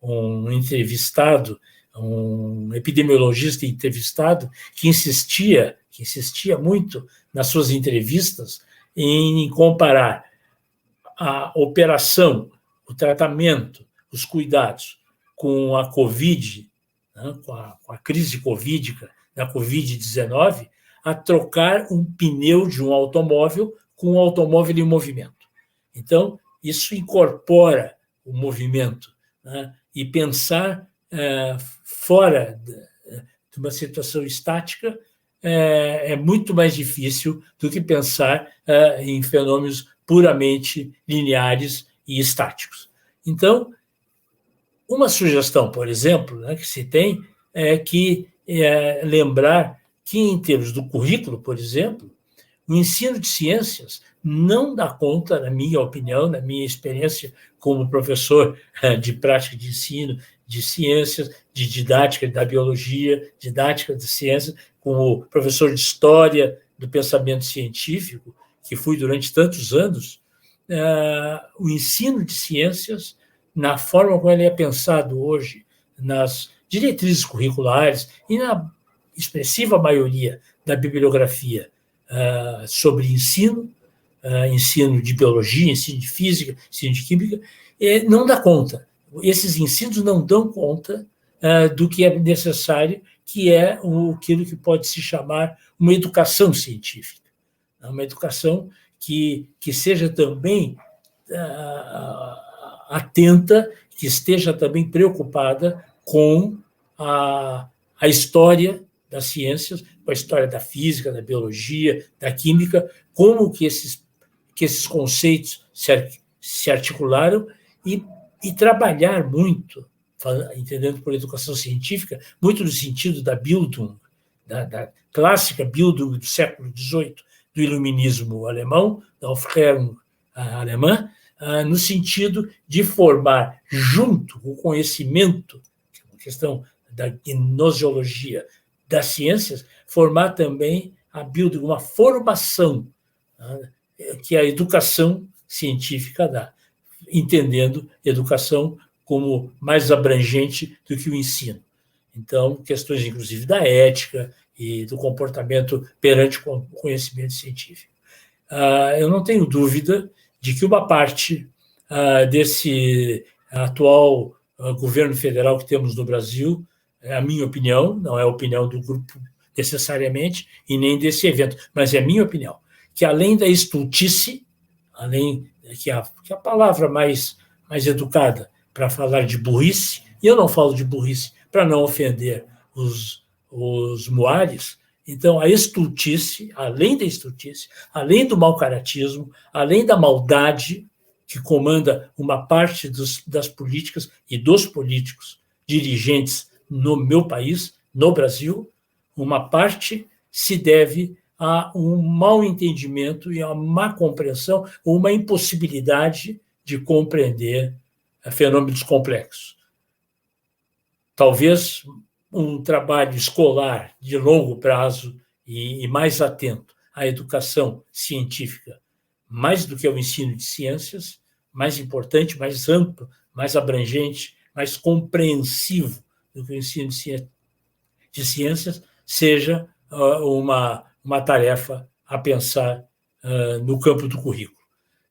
um entrevistado, um epidemiologista entrevistado, que insistia muito nas suas entrevistas em comparar a operação, o tratamento, os cuidados com a Covid, né, com a crise covídica, da Covid-19, a trocar um pneu de um automóvel com um automóvel em movimento. Então, isso incorpora o movimento, né, e pensar fora de uma situação estática é muito mais difícil do que pensar em fenômenos puramente lineares e estáticos. Então, uma sugestão, por exemplo, né, que se tem é que lembrar que, em termos do currículo, por exemplo, o ensino de ciências não dá conta, na minha opinião, na minha experiência como professor de prática de ensino, de ciências, de didática da biologia, didática de ciências, como professor de história do pensamento científico, que fui durante tantos anos, o ensino de ciências, na forma como ele é pensado hoje, nas diretrizes curriculares e na expressiva maioria da bibliografia sobre ensino, ensino de biologia, ensino de física, ensino de química, não dá conta. Esses ensinos não dão conta do que é necessário, que é aquilo que pode se chamar uma educação científica. Uma educação que seja também atenta, que esteja também preocupada com a história das ciências, com a história da física, da biologia, da química, como que esses conceitos se articularam e trabalhar muito, entendendo por educação científica, muito no sentido da Bildung, da clássica Bildung do século XVIII, do iluminismo alemão, da Aufklärung alemã, no sentido de formar, junto com o conhecimento, a questão da gnoseologia das ciências, formar também a Bildung, uma formação que a educação científica dá, entendendo educação como mais abrangente do que o ensino. Então, questões, inclusive, da ética e do comportamento perante o conhecimento científico. Eu não tenho dúvida de que uma parte desse atual governo federal que temos no Brasil, é a minha opinião, não é a opinião do grupo necessariamente, e nem desse evento, mas é a minha opinião, que além da estultice, além que a palavra mais educada para falar de burrice, e eu não falo de burrice para não ofender os muares, então a estultice, além da estultice, além do mau-caratismo, além da maldade que comanda uma parte das políticas e dos políticos dirigentes no meu país, no Brasil, uma parte se deve a um mau entendimento e a uma má compreensão, ou uma impossibilidade de compreender fenômenos complexos. Talvez um trabalho escolar de longo prazo e mais atento à educação científica, mais do que ao ensino de ciências, mais importante, mais amplo, mais abrangente, mais compreensivo do que o ensino de ciências, seja uma tarefa a pensar no campo do currículo.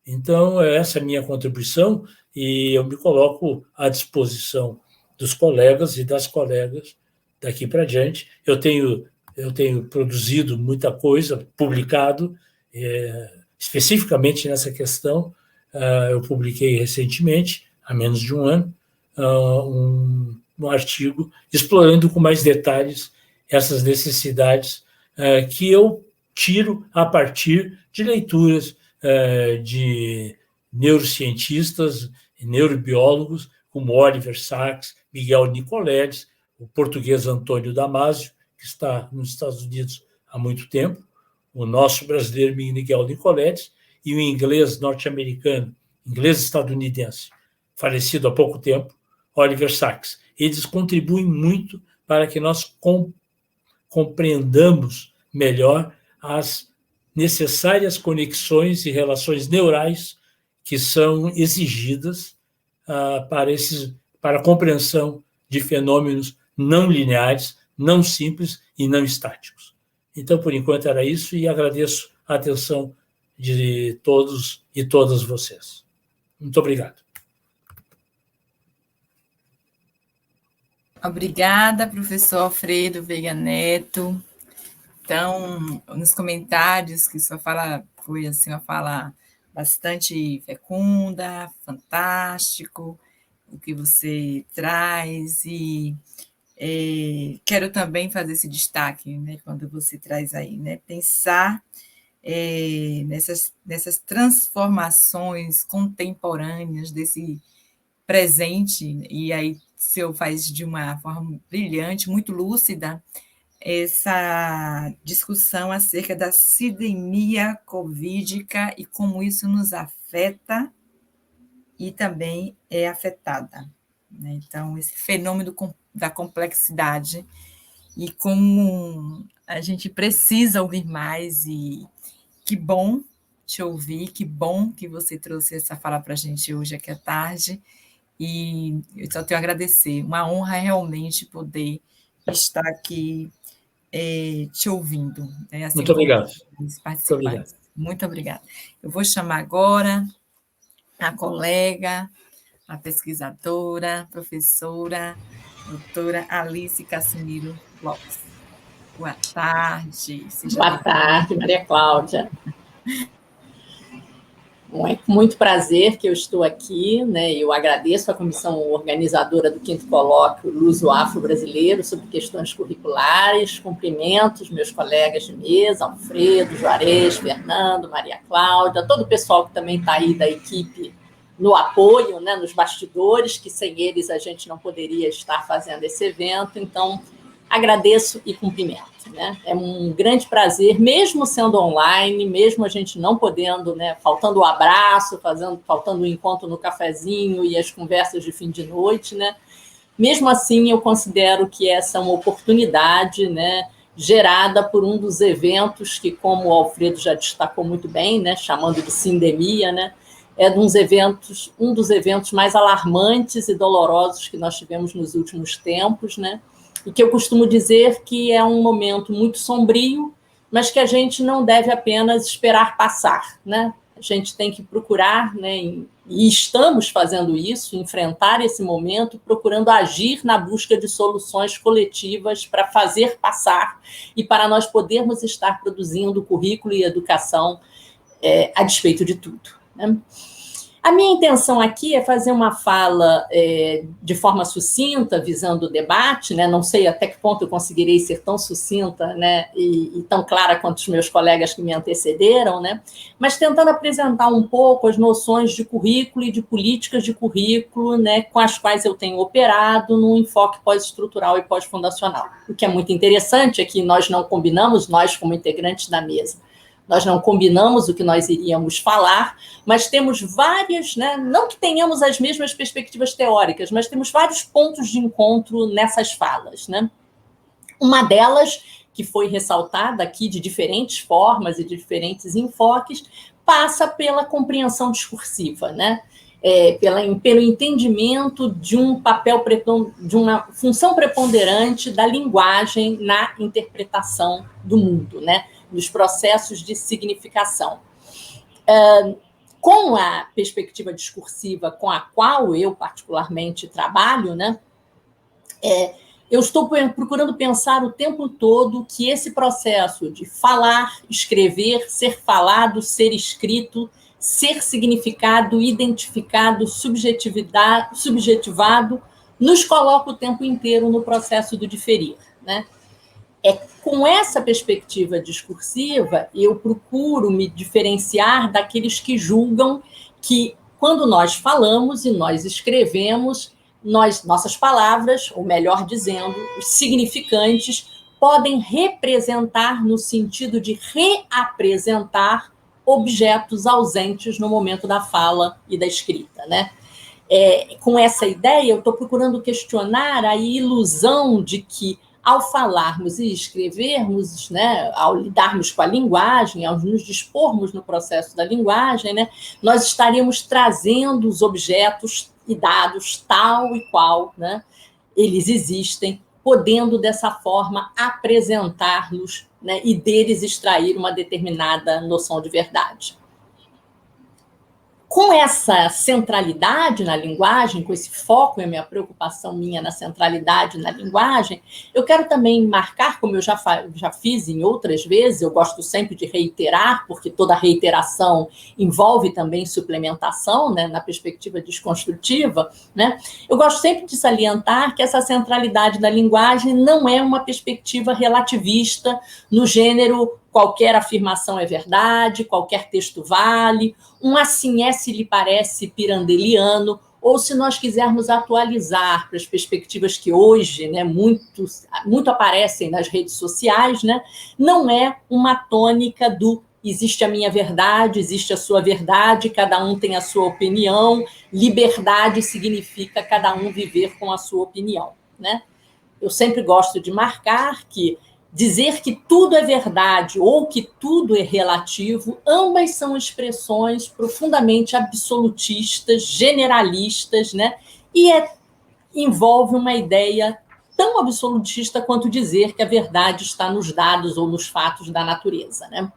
Então, essa é a minha contribuição e eu me coloco à disposição dos colegas e das colegas daqui para diante. Eu tenho produzido muita coisa, publicado, especificamente nessa questão. Eu publiquei recentemente, há menos de um ano, um artigo explorando com mais detalhes essas necessidades que eu tiro a partir de leituras de neurocientistas e neurobiólogos como Oliver Sacks, Miguel Nicoleles, o português Antônio Damasio, que está nos Estados Unidos há muito tempo, o nosso brasileiro Miguel Nicoleles, e o inglês norte-americano, inglês estadunidense, falecido há pouco tempo, Oliver Sacks. Eles contribuem muito para que nós compreendamos melhor as necessárias conexões e relações neurais que são exigidas para a compreensão de fenômenos não lineares, não simples e não estáticos. Então, por enquanto, era isso, e agradeço a atenção de todos e todas vocês. Muito obrigado. Obrigada, professor Alfredo Veiga Neto. Então, nos comentários, que sua fala foi assim, uma fala bastante fecunda, fantástico, o que você traz, e quero também fazer esse destaque, né, quando você traz aí, né, pensar nessas transformações contemporâneas desse presente, e aí o senhor faz de uma forma brilhante, muito lúcida, essa discussão acerca da sindemia covídica e como isso nos afeta e também é afetada, né? Então, esse fenômeno da complexidade e como a gente precisa ouvir mais, e que bom te ouvir, que bom que você trouxe essa fala para a gente hoje aqui à tarde, e eu só tenho a agradecer, uma honra realmente poder estar aqui te ouvindo, né? Assim, muito obrigado. Os participantes. Muito obrigada. Eu vou chamar agora a colega, a pesquisadora, professora, doutora Alice Cassimiro Lopes. Boa tarde. Boa tarde, Maria Cláudia. É com muito prazer que eu estou aqui, né? Eu agradeço a comissão organizadora do 5º Colóquio Luso-Afro-Brasileiro sobre questões curriculares, cumprimento os meus colegas de mesa, Alfredo, Juarez, Fernando, Maria Cláudia, todo o pessoal que também está aí da equipe no apoio, né, nos bastidores, que sem eles a gente não poderia estar fazendo esse evento, então agradeço e cumprimento. Né? É um grande prazer, mesmo sendo online, mesmo a gente não podendo, né, faltando o abraço, faltando o encontro no cafezinho e as conversas de fim de noite, né? Mesmo assim, eu considero que essa é uma oportunidade, né, gerada por um dos eventos que, como o Alfredo já destacou muito bem, né, chamando de sindemia, né, é um dos eventos mais alarmantes e dolorosos que nós tivemos nos últimos tempos, né? E que eu costumo dizer que é um momento muito sombrio, mas que a gente não deve apenas esperar passar, né? A gente tem que procurar, né, e estamos fazendo isso, enfrentar esse momento, procurando agir na busca de soluções coletivas para fazer passar e para nós podermos estar produzindo currículo e educação a despeito de tudo, né? A minha intenção aqui é fazer uma fala de forma sucinta, visando o debate, né? Não sei até que ponto eu conseguirei ser tão sucinta, né, e tão clara quanto os meus colegas que me antecederam, né? Mas tentando apresentar um pouco as noções de currículo e de políticas de currículo, né, com as quais eu tenho operado num enfoque pós-estrutural e pós-fundacional. O que é muito interessante é que nós não combinamos, nós como integrantes da mesa, nós não combinamos o que nós iríamos falar, mas temos várias, né, não que tenhamos as mesmas perspectivas teóricas, mas temos vários pontos de encontro nessas falas, né? Uma delas, que foi ressaltada aqui de diferentes formas e de diferentes enfoques, passa pela compreensão discursiva, né? Pelo entendimento de um papel, de uma função preponderante da linguagem na interpretação do mundo, né? Dos processos de significação. Com a perspectiva discursiva com a qual eu particularmente trabalho, né, eu estou procurando pensar o tempo todo que esse processo de falar, escrever, ser falado, ser escrito, ser significado, identificado, subjetivado, nos coloca o tempo inteiro no processo do diferir, né? Com essa perspectiva discursiva, eu procuro me diferenciar daqueles que julgam que, quando nós falamos e nós escrevemos, nossas palavras, ou melhor dizendo, os significantes, podem representar no sentido de reapresentar objetos ausentes no momento da fala e da escrita, né? Com essa ideia, eu estou procurando questionar a ilusão de que, ao falarmos e escrevermos, né, ao lidarmos com a linguagem, ao nos dispormos no processo da linguagem, né, nós estaríamos trazendo os objetos e dados tal e qual, né, eles existem, podendo, dessa forma, apresentar-los, né, e deles extrair uma determinada noção de verdade. Com essa centralidade na linguagem, com esse foco e a minha preocupação minha na centralidade na linguagem, eu quero também marcar, como eu já fiz em outras vezes, eu gosto sempre de reiterar, porque toda reiteração envolve também suplementação, né, na perspectiva desconstrutiva, né? Eu gosto sempre de salientar que essa centralidade da linguagem não é uma perspectiva relativista no gênero qualquer afirmação é verdade, qualquer texto vale, um assim é se lhe parece pirandeliano, ou se nós quisermos atualizar para as perspectivas que hoje, né, muito aparecem nas redes sociais, né, não é uma tônica do existe a minha verdade, existe a sua verdade, cada um tem a sua opinião, liberdade significa cada um viver com a sua opinião, né? Eu sempre gosto de marcar que dizer que tudo é verdade ou que tudo é relativo, ambas são expressões profundamente absolutistas, generalistas, né? E envolve uma ideia tão absolutista quanto dizer que a verdade está nos dados ou nos fatos da natureza, né?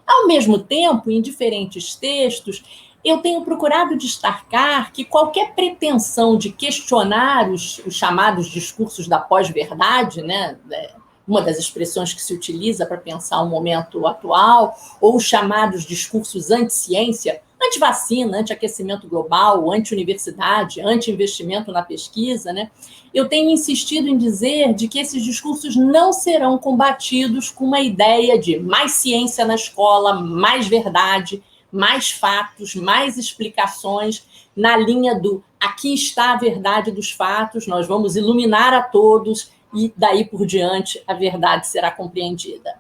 Ao mesmo tempo, em diferentes textos, eu tenho procurado destacar que qualquer pretensão de questionar os chamados discursos da pós-verdade, né, uma das expressões que se utiliza para pensar o momento atual, ou os chamados discursos anti-ciência, anti-vacina, anti-aquecimento global, anti-universidade, anti-investimento na pesquisa, né? Eu tenho insistido em dizer de que esses discursos não serão combatidos com uma ideia de mais ciência na escola, mais verdade, mais fatos, mais explicações, na linha do aqui está a verdade dos fatos, nós vamos iluminar a todos e daí por diante a verdade será compreendida.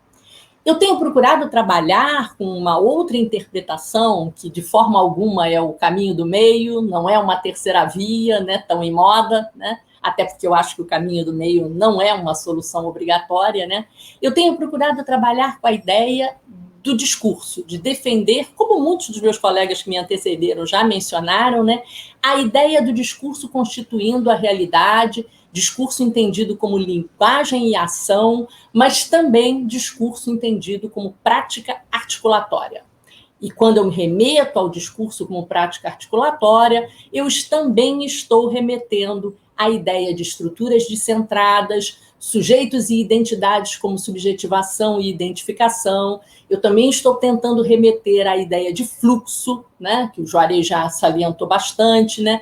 Eu tenho procurado trabalhar com uma outra interpretação, que de forma alguma é o caminho do meio, não é uma terceira via, né, tão em moda, né, até porque eu acho que o caminho do meio não é uma solução obrigatória, né. Eu tenho procurado trabalhar com a ideia do discurso, de defender, como muitos dos meus colegas que me antecederam já mencionaram, né, a ideia do discurso constituindo a realidade, discurso entendido como linguagem e ação, mas também discurso entendido como prática articulatória. E quando eu me remeto ao discurso como prática articulatória, eu também estou remetendo à ideia de estruturas descentradas, sujeitos e identidades como subjetivação e identificação. Eu também estou tentando remeter à ideia de fluxo, né, que o Juarez já salientou bastante, né,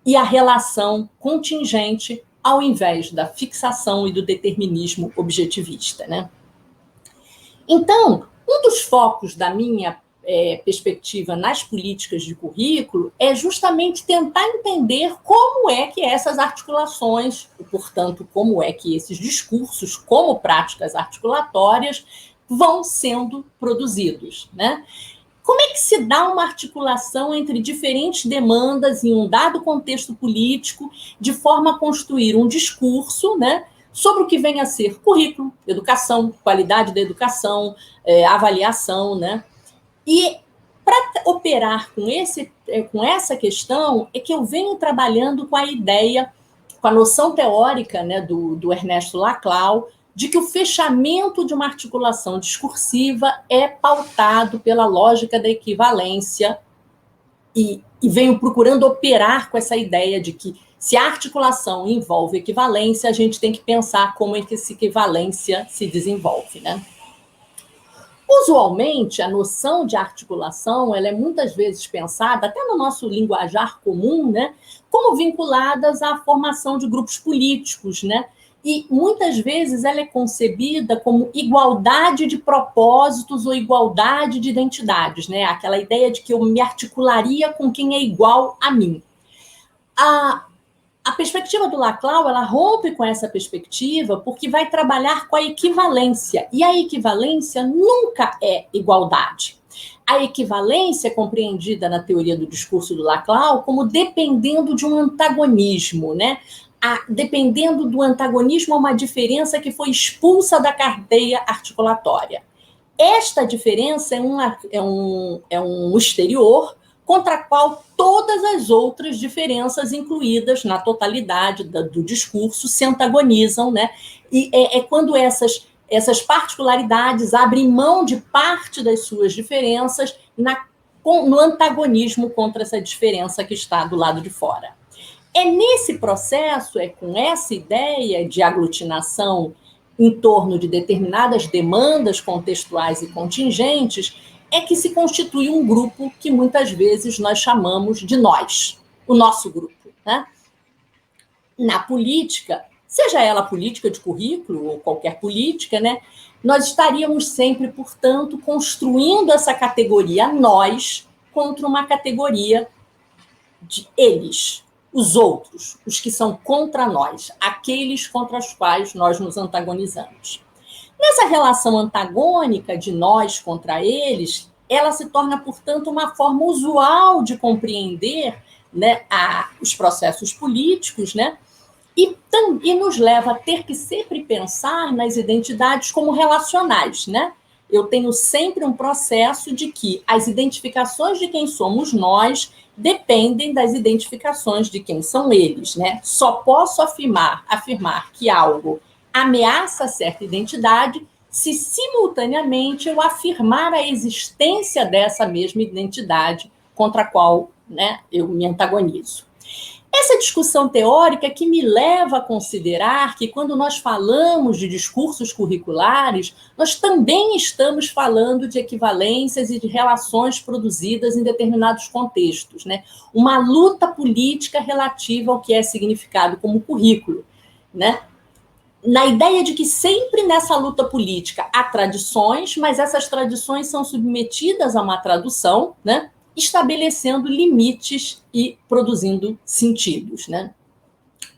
e a relação contingente ao invés da fixação e do determinismo objetivista, né? Então, um dos focos da minha perspectiva nas políticas de currículo é justamente tentar entender como é que essas articulações, e, portanto, como é que esses discursos, como práticas articulatórias, vão sendo produzidos, né? Como é que se dá uma articulação entre diferentes demandas em um dado contexto político, de forma a construir um discurso, né, sobre o que vem a ser currículo, educação, qualidade da educação, avaliação, né? E para operar com essa questão é que eu venho trabalhando com a ideia, com a noção teórica, né, do Ernesto Laclau, de que o fechamento de uma articulação discursiva é pautado pela lógica da equivalência e venho procurando operar com essa ideia de que, se a articulação envolve equivalência, a gente tem que pensar como é que essa equivalência se desenvolve, né? Usualmente, a noção de articulação ela é muitas vezes pensada, até no nosso linguajar comum, né, como vinculadas à formação de grupos políticos, né? e muitas vezes ela é concebida como igualdade de propósitos ou igualdade de identidades, né? Aquela ideia de que eu me articularia com quem é igual a mim. A perspectiva do Laclau, ela rompe com essa perspectiva porque vai trabalhar com a equivalência, e a equivalência nunca é igualdade. A equivalência é compreendida na teoria do discurso do Laclau como dependendo de um antagonismo, né? Dependendo do antagonismo a uma diferença que foi expulsa da cadeia articulatória. Esta diferença é um exterior contra a qual todas as outras diferenças incluídas na totalidade do discurso se antagonizam, né? E é quando essas particularidades abrem mão de parte das suas diferenças no antagonismo contra essa diferença que está do lado de fora. É nesse processo, é com essa ideia de aglutinação em torno de determinadas demandas contextuais e contingentes, é que se constitui um grupo que muitas vezes nós chamamos de nós, o nosso grupo, né? Na política, seja ela política de currículo ou qualquer política, né, nós estaríamos sempre, portanto, construindo essa categoria nós contra uma categoria de eles, os outros, os que são contra nós, aqueles contra os quais nós nos antagonizamos. Nessa relação antagônica de nós contra eles, ela se torna, portanto, uma forma usual de compreender, né, os processos políticos, né, e nos leva a ter que sempre pensar nas identidades como relacionais, né? Eu tenho sempre um processo de que as identificações de quem somos nós dependem das identificações de quem são eles, né? Só posso afirmar que algo ameaça certa identidade se simultaneamente eu afirmar a existência dessa mesma identidade contra a qual, né, eu me antagonizo. Essa discussão teórica que me leva a considerar que quando nós falamos de discursos curriculares, nós também estamos falando de equivalências e de relações produzidas em determinados contextos, né? Uma luta política relativa ao que é significado como currículo, né? Na ideia de que sempre nessa luta política há tradições, mas essas tradições são submetidas a uma tradução, né? Estabelecendo limites e produzindo sentidos, né?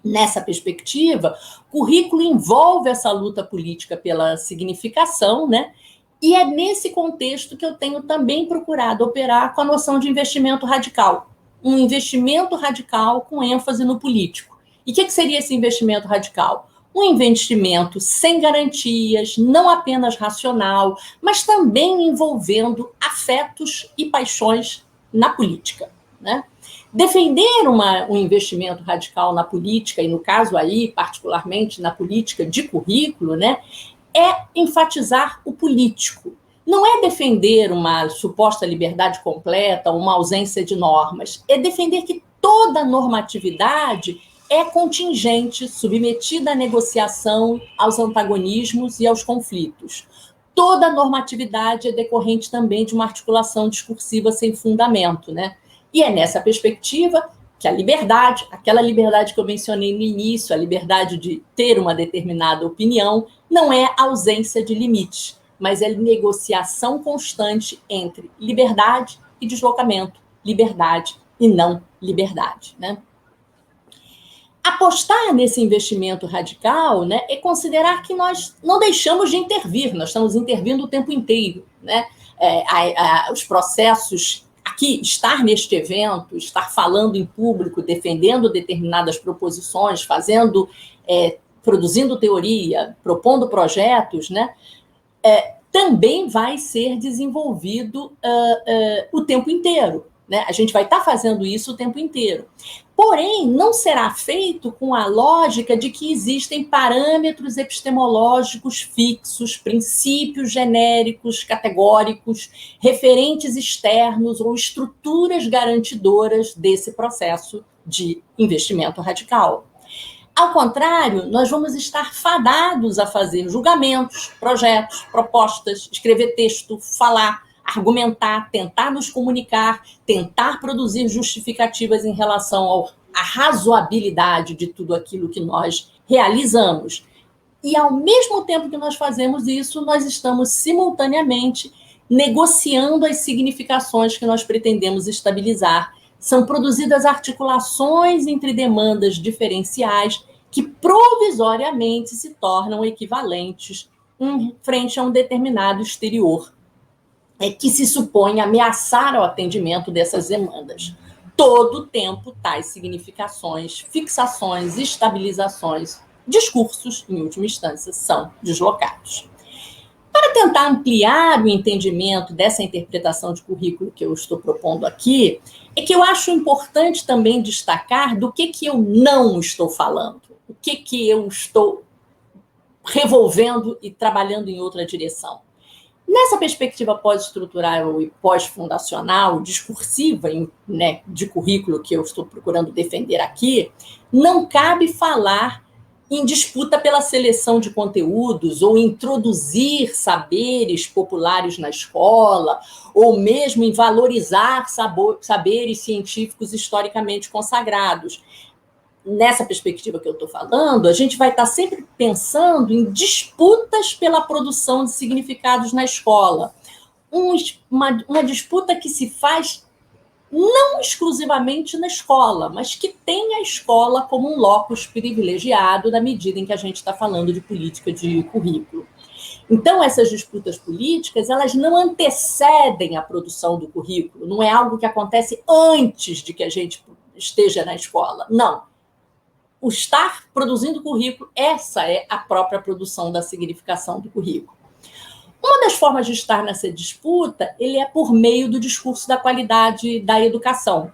Nessa perspectiva, currículo envolve essa luta política pela significação, né? E é nesse contexto que eu tenho também procurado operar com a noção de investimento radical. Um investimento radical com ênfase no político. E o que seria esse investimento radical? Um investimento sem garantias, não apenas racional, mas também envolvendo afetos e paixões na política, né? Defender um investimento radical na política, e no caso aí, particularmente na política de currículo, né, é enfatizar o político. Não é defender uma suposta liberdade completa, uma ausência de normas, é defender que toda normatividade é contingente, submetida à negociação, aos antagonismos e aos conflitos. Toda normatividade é decorrente também de uma articulação discursiva sem fundamento, né? E é nessa perspectiva que a liberdade, aquela liberdade que eu mencionei no início, a liberdade de ter uma determinada opinião, não é ausência de limites, mas é negociação constante entre liberdade e deslocamento, liberdade e não liberdade, né? Apostar nesse investimento radical, né, é considerar que nós não deixamos de intervir, nós estamos intervindo o tempo inteiro, né? Os processos aqui, estar neste evento, estar falando em público, defendendo determinadas proposições, produzindo teoria, propondo projetos, né, também vai ser desenvolvido o tempo inteiro, né? A gente vai estar fazendo isso o tempo inteiro. Porém, não será feito com a lógica de que existem parâmetros epistemológicos fixos, princípios genéricos, categóricos, referentes externos ou estruturas garantidoras desse processo de investimento radical. Ao contrário, nós vamos estar fadados a fazer julgamentos, projetos, propostas, escrever texto, falar, argumentar, tentar nos comunicar, tentar produzir justificativas em relação à razoabilidade de tudo aquilo que nós realizamos. E, ao mesmo tempo que nós fazemos isso, nós estamos simultaneamente negociando as significações que nós pretendemos estabilizar. São produzidas articulações entre demandas diferenciais que provisoriamente se tornam equivalentes em frente a um determinado exterior, que se supõe ameaçar o atendimento dessas demandas. Todo o tempo, tais significações, fixações, estabilizações, discursos, em última instância, são deslocados. Para tentar ampliar o entendimento dessa interpretação de currículo que eu estou propondo aqui, é que eu acho importante também destacar do que eu não estou falando, o que eu estou revolvendo e trabalhando em outra direção. Nessa perspectiva pós-estrutural e pós-fundacional, discursiva, né, de currículo que eu estou procurando defender aqui, não cabe falar em disputa pela seleção de conteúdos ou introduzir saberes populares na escola, ou mesmo em valorizar saberes científicos historicamente consagrados. Nessa perspectiva que eu estou falando, a gente vai estar sempre pensando em disputas pela produção de significados na escola. Uma disputa que se faz não exclusivamente na escola, mas que tem a escola como um locus privilegiado na medida em que a gente está falando de política de currículo. Então, essas disputas políticas, elas não antecedem a produção do currículo, não é algo que acontece antes de que a gente esteja na escola, não. O estar produzindo currículo, essa é a própria produção da significação do currículo. Uma das formas de estar nessa disputa, ele é por meio do discurso da qualidade da educação.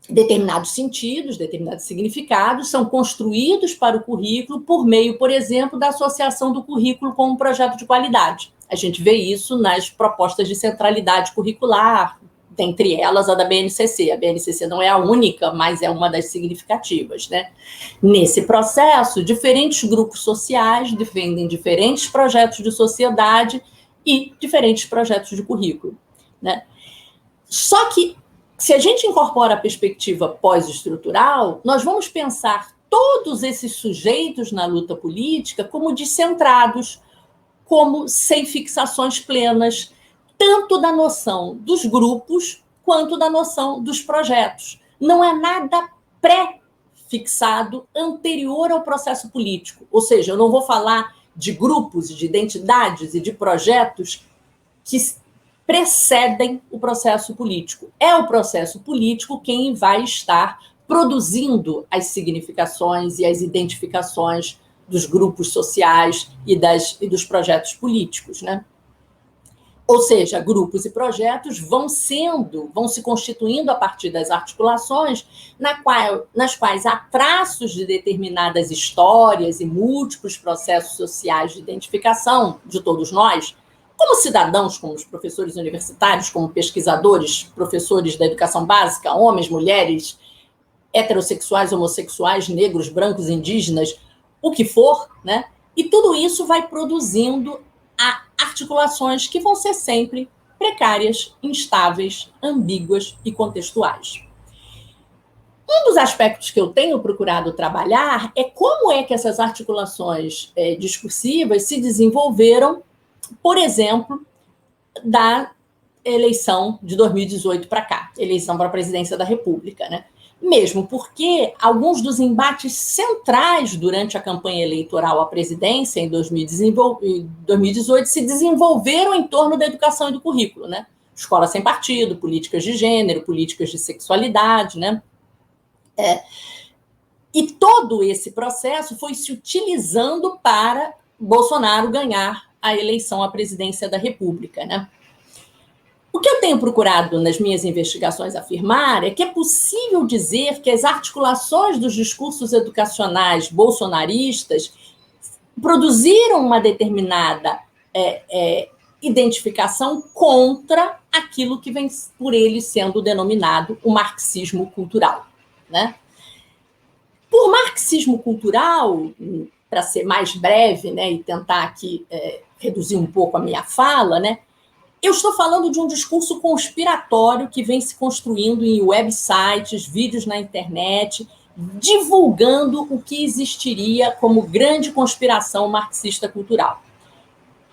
Determinados sentidos, determinados significados são construídos para o currículo por meio, por exemplo, da associação do currículo com um projeto de qualidade. A gente vê isso nas propostas de centralidade curricular, dentre elas a da BNCC. A BNCC não é a única, mas é uma das significativas, né? Nesse processo, diferentes grupos sociais defendem diferentes projetos de sociedade e diferentes projetos de currículo, né? Só que, se a gente incorpora a perspectiva pós-estrutural, nós vamos pensar todos esses sujeitos na luta política como descentrados, como sem fixações plenas, tanto da noção dos grupos quanto da noção dos projetos. Não é nada pré-fixado anterior ao processo político. Ou seja, eu não vou falar de grupos, de identidades e de projetos que precedem o processo político. É o processo político quem vai estar produzindo as significações e as identificações dos grupos sociais e dos projetos políticos, né? Ou seja, grupos e projetos vão se constituindo a partir das articulações nas quais há traços de determinadas histórias e múltiplos processos sociais de identificação de todos nós, como cidadãos, como os professores universitários, como pesquisadores, professores da educação básica, homens, mulheres, heterossexuais, homossexuais, negros, brancos, indígenas, o que for, né? E tudo isso vai produzindo articulações que vão ser sempre precárias, instáveis, ambíguas e contextuais. Um dos aspectos que eu tenho procurado trabalhar é como é que essas articulações discursivas se desenvolveram, por exemplo, da eleição de 2018 para cá, eleição para a presidência da República, né? Mesmo porque alguns dos embates centrais durante a campanha eleitoral à presidência em 2018 se desenvolveram em torno da educação e do currículo, né? Escola sem partido, políticas de gênero, políticas de sexualidade, né? E todo esse processo foi se utilizando para Bolsonaro ganhar a eleição à presidência da República, né? O que eu tenho procurado nas minhas investigações afirmar é que é possível dizer que as articulações dos discursos educacionais bolsonaristas produziram uma determinada identificação contra aquilo que vem por eles sendo denominado o marxismo cultural, né? Por marxismo cultural, para ser mais breve, né, e tentar aqui reduzir um pouco a minha fala, né, eu estou falando de um discurso conspiratório que vem se construindo em websites, vídeos na internet, divulgando o que existiria como grande conspiração marxista cultural.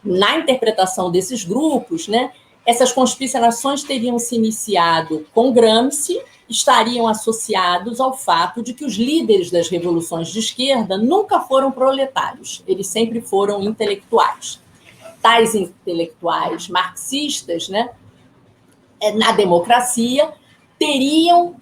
Na interpretação desses grupos, né, essas conspirações teriam se iniciado com Gramsci, estariam associados ao fato de que os líderes das revoluções de esquerda nunca foram proletários, eles sempre foram intelectuais. Tais intelectuais marxistas, né, na democracia, teriam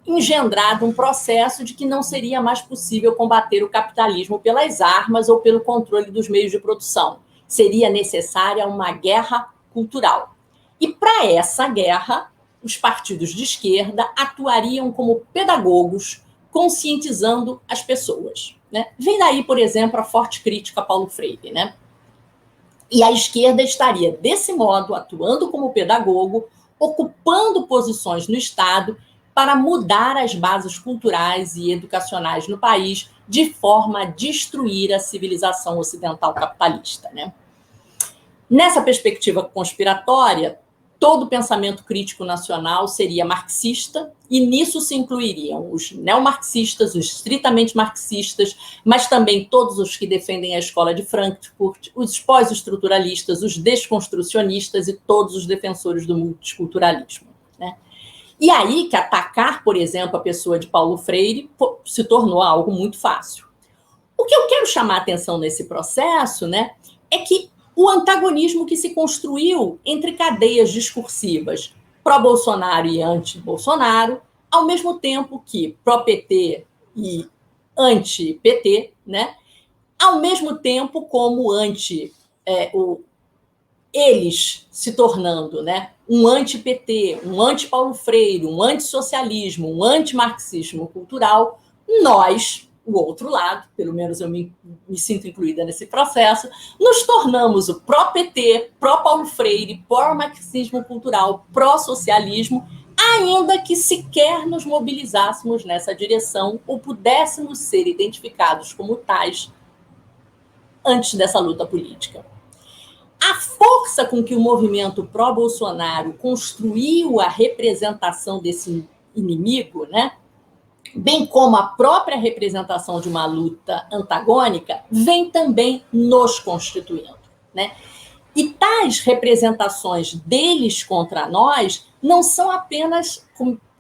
engendrado um processo de que não seria mais possível combater o capitalismo pelas armas ou pelo controle dos meios de produção. Seria necessária uma guerra cultural. E para essa guerra, os partidos de esquerda atuariam como pedagogos, conscientizando as pessoas, né? Vem daí, por exemplo, a forte crítica a Paulo Freire, né? E a esquerda estaria, desse modo, atuando como pedagogo, ocupando posições no Estado para mudar as bases culturais e educacionais no país de forma a destruir a civilização ocidental capitalista, né? Nessa perspectiva conspiratória, todo pensamento crítico nacional seria marxista, e nisso se incluiriam os neomarxistas, os estritamente marxistas, mas também todos os que defendem a escola de Frankfurt, os pós-estruturalistas, os desconstrucionistas e todos os defensores do multiculturalismo, né? E aí que atacar, por exemplo, a pessoa de Paulo Freire se tornou algo muito fácil. O que eu quero chamar a atenção nesse processo, né, é que o antagonismo que se construiu entre cadeias discursivas pró-Bolsonaro e anti-Bolsonaro, ao mesmo tempo que pró-PT e anti-PT, né, ao mesmo tempo como eles se tornando, né, um anti-PT, um anti-Paulo Freire, um anti-socialismo, um anti-marxismo cultural, nós, o outro lado, pelo menos eu me sinto incluída nesse processo, nos tornamos o pró-PT, pró-Paulo Freire, pró-marxismo cultural, pró-socialismo, ainda que sequer nos mobilizássemos nessa direção ou pudéssemos ser identificados como tais antes dessa luta política. A força com que o movimento pró-Bolsonaro construiu a representação desse inimigo, né, bem como a própria representação de uma luta antagônica, vem também nos constituindo, né? E tais representações deles contra nós não são apenas,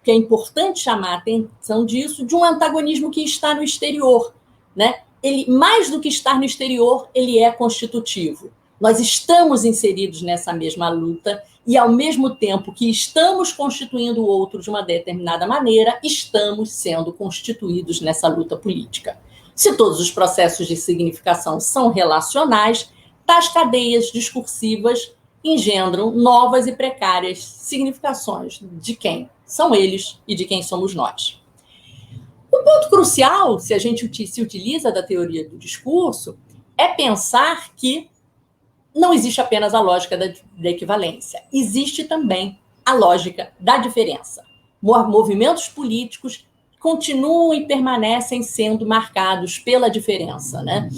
que é importante chamar a atenção disso, de um antagonismo que está no exterior, né? Ele, mais do que estar no exterior, ele é constitutivo. Nós estamos inseridos nessa mesma luta e, ao mesmo tempo que estamos constituindo o outro de uma determinada maneira, estamos sendo constituídos nessa luta política. Se todos os processos de significação são relacionais, tais cadeias discursivas engendram novas e precárias significações de quem são eles e de quem somos nós. O ponto crucial, se a gente se utiliza da teoria do discurso, é pensar que não existe apenas a lógica da equivalência, existe também a lógica da diferença. Movimentos políticos continuam e permanecem sendo marcados pela diferença, né?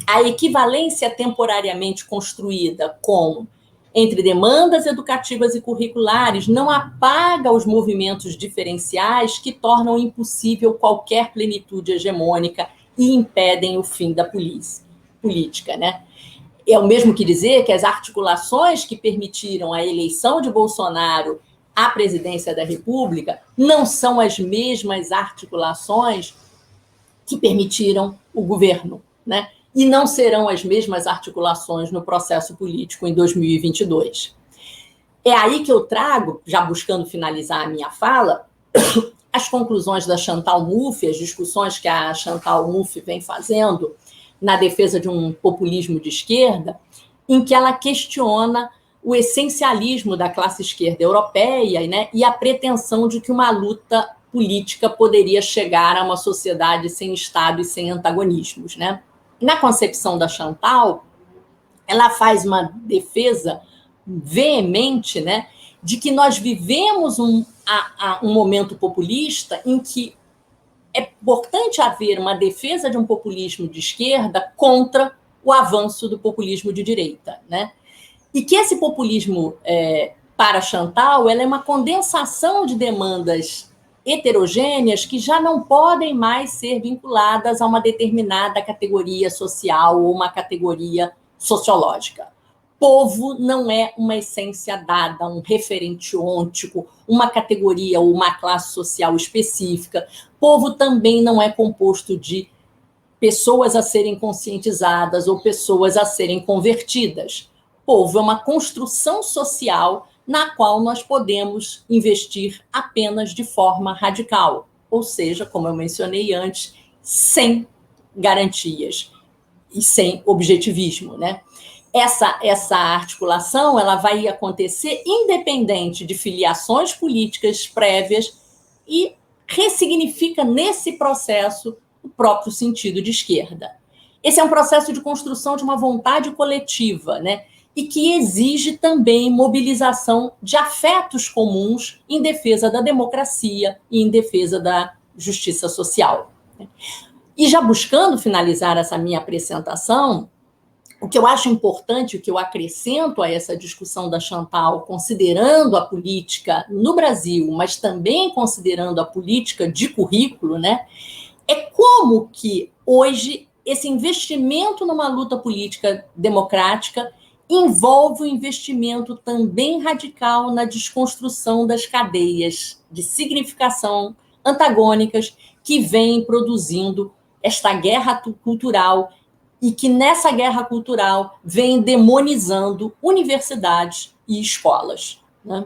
A equivalência temporariamente construída entre demandas educativas e curriculares não apaga os movimentos diferenciais que tornam impossível qualquer plenitude hegemônica e impedem o fim da política, né? É o mesmo que dizer que as articulações que permitiram a eleição de Bolsonaro à presidência da República não são as mesmas articulações que permitiram o governo, né? E não serão as mesmas articulações no processo político em 2022. É aí que eu trago, já buscando finalizar a minha fala, as conclusões da Chantal Mouffe, as discussões que a Chantal Mouffe vem fazendo na defesa de um populismo de esquerda, em que ela questiona o essencialismo da classe esquerda europeia, né, e a pretensão de que uma luta política poderia chegar a uma sociedade sem Estado e sem antagonismos, né? Na concepção da Chantal, ela faz uma defesa veemente, né, de que nós vivemos um momento populista em que é importante haver uma defesa de um populismo de esquerda contra o avanço do populismo de direita, né? E que esse populismo, para Chantal, ela é uma condensação de demandas heterogêneas que já não podem mais ser vinculadas a uma determinada categoria social ou uma categoria sociológica. Povo não é uma essência dada, um referente ôntico, uma categoria ou uma classe social específica. Povo também não é composto de pessoas a serem conscientizadas ou pessoas a serem convertidas. Povo é uma construção social na qual nós podemos investir apenas de forma radical, ou seja, como eu mencionei antes, sem garantias e sem objetivismo, né? Essa articulação ela vai acontecer independente de filiações políticas prévias e ressignifica nesse processo o próprio sentido de esquerda. Esse é um processo de construção de uma vontade coletiva, né? E que exige também mobilização de afetos comuns em defesa da democracia e em defesa da justiça social. E já buscando finalizar essa minha apresentação, o que eu acho importante, o que eu acrescento a essa discussão da Chantal, considerando a política no Brasil, mas também considerando a política de currículo, né, é como que hoje esse investimento numa luta política democrática envolve o investimento também radical na desconstrução das cadeias de significação antagônicas que vêm produzindo esta guerra cultural e que nessa guerra cultural vem demonizando universidades e escolas, né?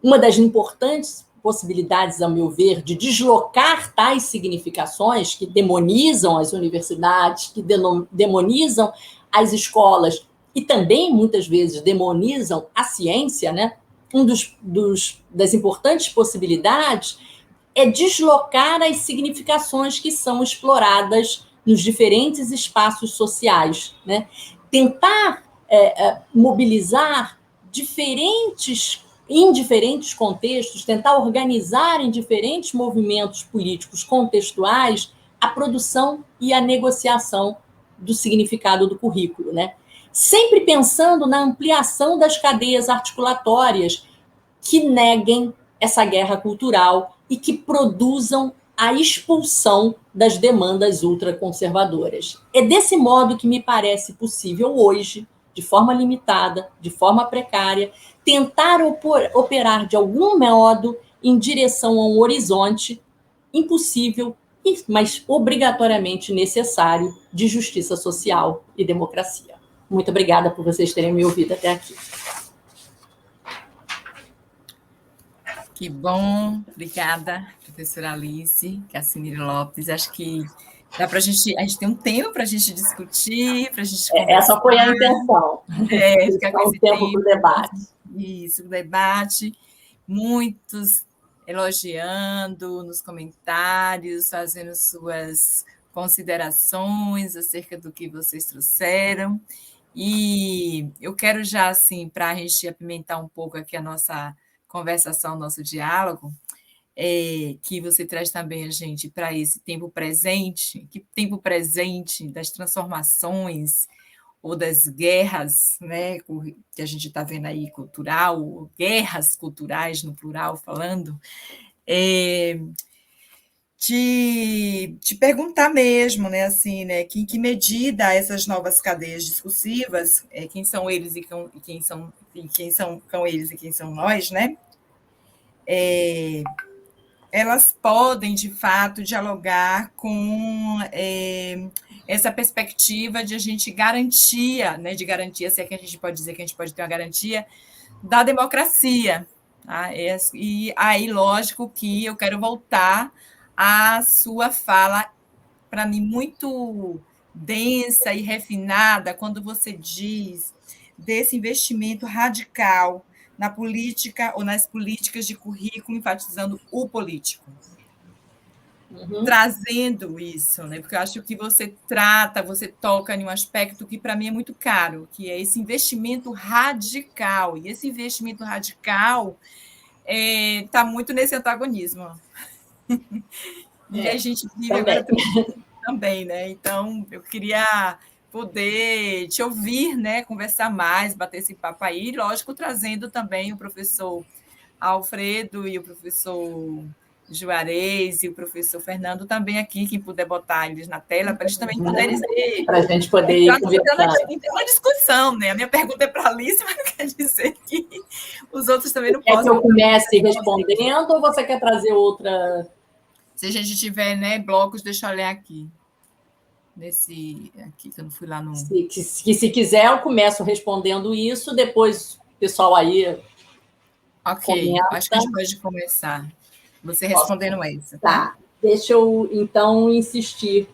Uma das importantes possibilidades, a meu ver, de deslocar tais significações que demonizam as universidades, que demonizam as escolas e também, muitas vezes, demonizam a ciência, né? Das importantes possibilidades é deslocar as significações que são exploradas nos diferentes espaços sociais, né? Tentar mobilizar em diferentes contextos, tentar organizar em diferentes movimentos políticos contextuais a produção e a negociação do significado do currículo, né? Sempre pensando na ampliação das cadeias articulatórias que neguem essa guerra cultural e que produzam a expulsão das demandas ultraconservadoras. É desse modo que me parece possível hoje, de forma limitada, de forma precária, tentar operar de algum modo em direção a um horizonte impossível, mas obrigatoriamente necessário de justiça social e democracia. Muito obrigada por vocês terem me ouvido até aqui. Que bom, obrigada, professora Alice Cassimiro Lopes. Acho que dá para a gente tem um tempo para a gente discutir, para a gente conversar. Essa foi a intenção. Ficar com esse tempo para o debate. Isso, o debate. Muitos elogiando nos comentários, fazendo suas considerações acerca do que vocês trouxeram. E eu quero já, assim, para a gente apimentar um pouco aqui a nossa conversação, nosso diálogo, que você traz também a gente para esse tempo presente, que tempo presente das transformações ou das guerras, né, que a gente está vendo aí, cultural, guerras culturais, no plural, falando, te perguntar mesmo, né, assim, né, que em que medida essas novas cadeias discursivas, quem são eles e quem são eles e quem são nós, né, elas podem, de fato, dialogar com essa perspectiva de a gente garantia, né, de garantia, se é que a gente pode dizer que a gente pode ter uma garantia da democracia. Tá? E aí, lógico que eu quero voltar à sua fala, para mim, muito densa e refinada, quando você diz desse investimento radical na política ou nas políticas de currículo, enfatizando o político. Trazendo isso, né? Porque eu acho que você toca em um aspecto que para mim é muito caro, que é esse investimento radical. E esse investimento radical está muito nesse antagonismo. E a gente vive agora também, né? Então, eu queria poder te ouvir, né? Conversar mais, bater esse papo aí, lógico, trazendo também o professor Alfredo e o professor Juarez e o professor Fernando também aqui, quem puder botar eles na tela, para eles também poderem ser... Para a gente poder ir conversando. Tem uma discussão, né? A minha pergunta é para a Alice, mas não quer dizer que os outros também não possam. Quer que eu comece responder. respondendo ou você quer trazer outra? Se a gente tiver, né, blocos, deixa eu olhar aqui. Nesse aqui, que eu não fui lá no... Se quiser, eu começo respondendo isso, depois o pessoal aí... Ok, comenta. Acho que a gente pode começar. Você respondendo essa. Tá, deixa eu, então, insistir,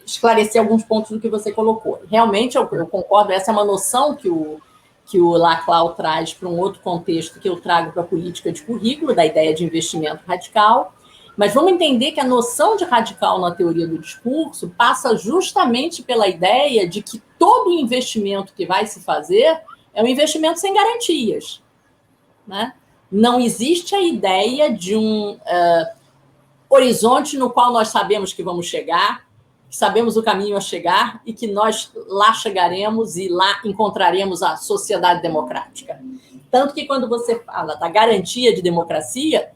esclarecer alguns pontos do que você colocou. Realmente, eu concordo, essa é uma noção que o Laclau traz para um outro contexto que eu trago para a política de currículo, da ideia de investimento radical, mas vamos entender que a noção de radical na teoria do discurso passa justamente pela ideia de que todo investimento que vai se fazer é um investimento sem garantias, né? Não existe a ideia de um horizonte no qual nós sabemos que vamos chegar, sabemos o caminho a chegar e que nós lá chegaremos e lá encontraremos a sociedade democrática. Tanto que quando você fala da garantia de democracia,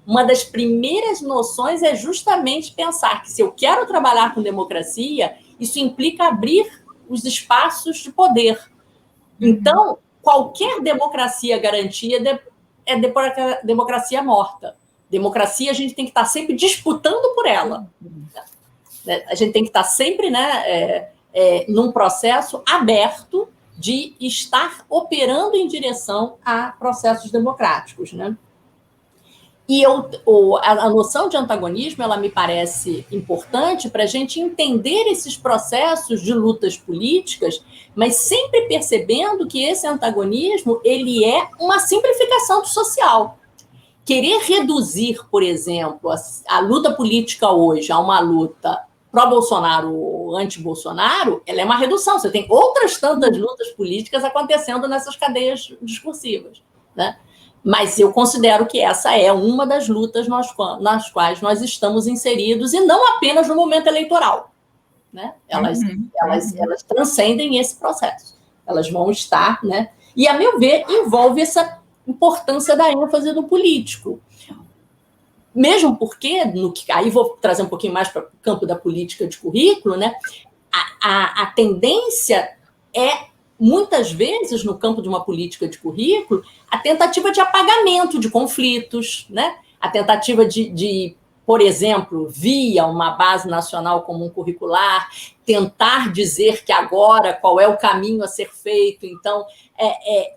uma das primeiras noções é justamente pensar que se eu quero trabalhar com democracia, isso implica abrir os espaços de poder. Então, qualquer democracia garantia é democracia morta. Democracia, a gente tem que estar sempre disputando por ela. A gente tem que estar sempre, né, num processo aberto de estar operando em direção a processos democráticos, né? E a noção de antagonismo, ela me parece importante para a gente entender esses processos de lutas políticas, mas sempre percebendo que esse antagonismo ele é uma simplificação do social. Querer reduzir, por exemplo, a luta política hoje a uma luta pró-Bolsonaro ou anti-Bolsonaro, ela é uma redução. Você tem outras tantas lutas políticas acontecendo nessas cadeias discursivas, né? Mas eu considero que essa é uma das lutas nas quais nós estamos inseridos, e não apenas no momento eleitoral, né? Elas transcendem esse processo. Elas vão estar, né? E, a meu ver, envolve essa importância da ênfase do político. Mesmo porque, aí vou trazer um pouquinho mais para o campo da política de currículo, né? A tendência é, muitas vezes, no campo de uma política de currículo, a tentativa de apagamento de conflitos, né? A tentativa de, por exemplo, via uma base nacional comum curricular, tentar dizer que agora qual é o caminho a ser feito. Então,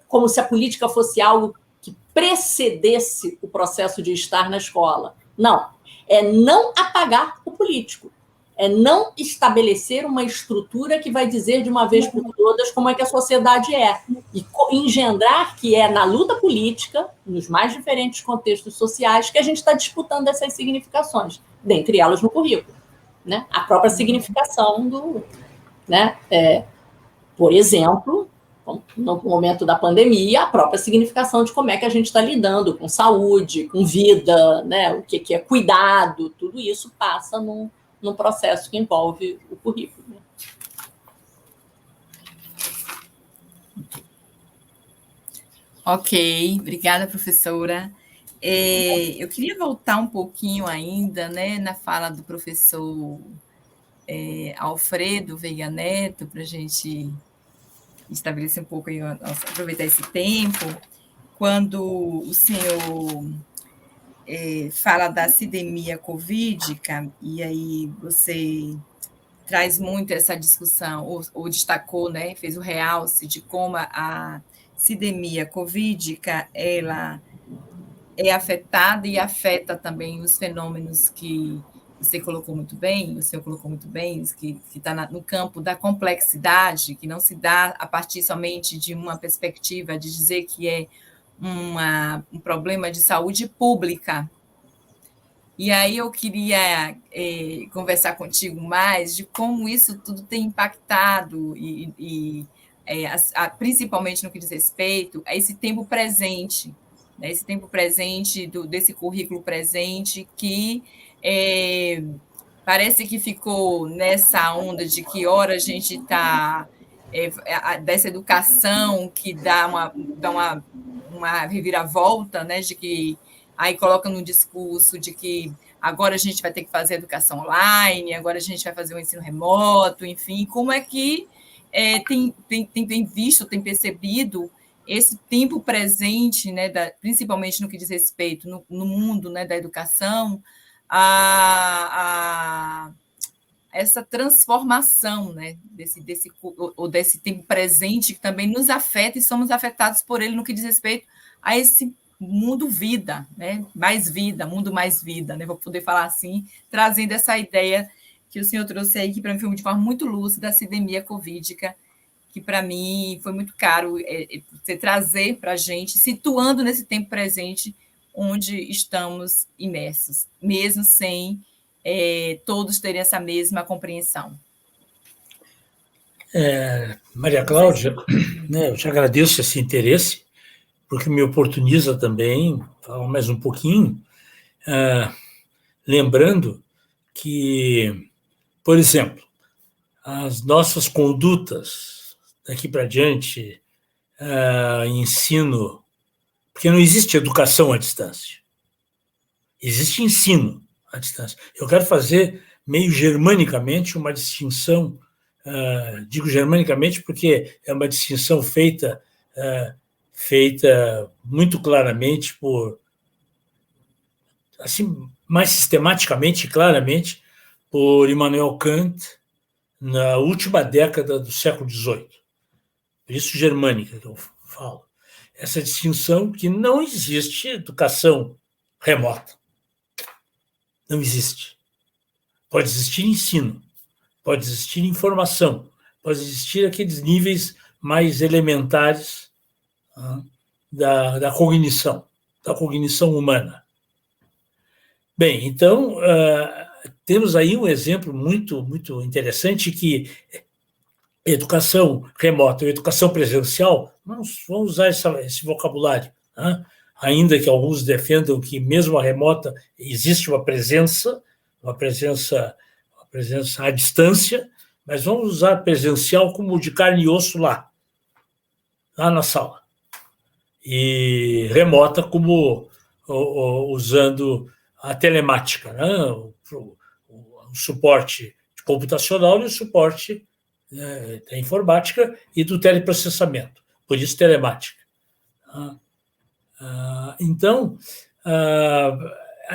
como se a política fosse algo que precedesse o processo de estar na escola. Não, é não apagar o político. É não estabelecer uma estrutura que vai dizer de uma vez por todas como é que a sociedade é. E engendrar que é na luta política, nos mais diferentes contextos sociais, que a gente está disputando essas significações, dentre elas no currículo, né? A própria significação do... né? Por exemplo, no momento da pandemia, a própria significação de como é que a gente está lidando com saúde, com vida, né? O que é cuidado, tudo isso passa num processo que envolve o currículo. Né? Ok, obrigada, professora. Eu queria voltar um pouquinho ainda, né, na fala do professor Alfredo Veiga Neto, para a gente estabelecer um pouco, aproveitar esse tempo, quando o senhor fala da cidemia covídica, e aí você traz muito essa discussão, ou destacou, né, fez o realce de como a cidemia covídica, ela é afetada e afeta também os fenômenos que você colocou muito bem, o senhor colocou muito bem, que está no campo da complexidade, que não se dá a partir somente de uma perspectiva de dizer que é um problema de saúde pública. E aí eu queria conversar contigo mais de como isso tudo tem impactado, principalmente no que diz respeito a esse tempo presente, né? Esse tempo presente desse currículo presente que parece que ficou nessa onda de que hora a gente está dessa educação que dá uma reviravolta, né, de que aí coloca no discurso de que agora a gente vai ter que fazer educação online, agora a gente vai fazer o ensino remoto, enfim, como é que tem visto, tem percebido esse tempo presente, né, principalmente no que diz respeito no mundo, né, da educação, essa transformação, né, desse tempo presente que também nos afeta e somos afetados por ele no que diz respeito a esse mundo vida, né, mundo mais vida, né, vou poder falar assim, trazendo essa ideia que o senhor trouxe aí, que para mim foi de forma muito lúcida, a sindemia covídica, que para mim foi muito caro você trazer para a gente, situando nesse tempo presente onde estamos imersos, mesmo sem todos terem essa mesma compreensão. Maria Cláudia, né, eu te agradeço esse interesse, porque me oportuniza também falar mais um pouquinho, lembrando que, por exemplo, as nossas condutas daqui para diante, ensino, porque não existe educação à distância, existe ensino à distância. Eu quero fazer meio germanicamente uma distinção, digo germanicamente porque é uma distinção feita muito claramente assim, mais sistematicamente e claramente por Immanuel Kant na última década do século XVIII. Por isso germânica que eu falo. Essa distinção que não existe educação remota. Não existe. Pode existir ensino, pode existir informação, pode existir aqueles níveis mais elementares da cognição humana. Bem, então, temos aí um exemplo muito, muito interessante que educação remota e educação presencial, vamos usar esse vocabulário, né? Ainda que alguns defendam que mesmo a remota existe uma presença à distância, mas vamos usar presencial como de carne e osso lá na sala, e remota como usando a telemática, né? o suporte computacional e o suporte da informática e do teleprocessamento, por isso telemática. Então,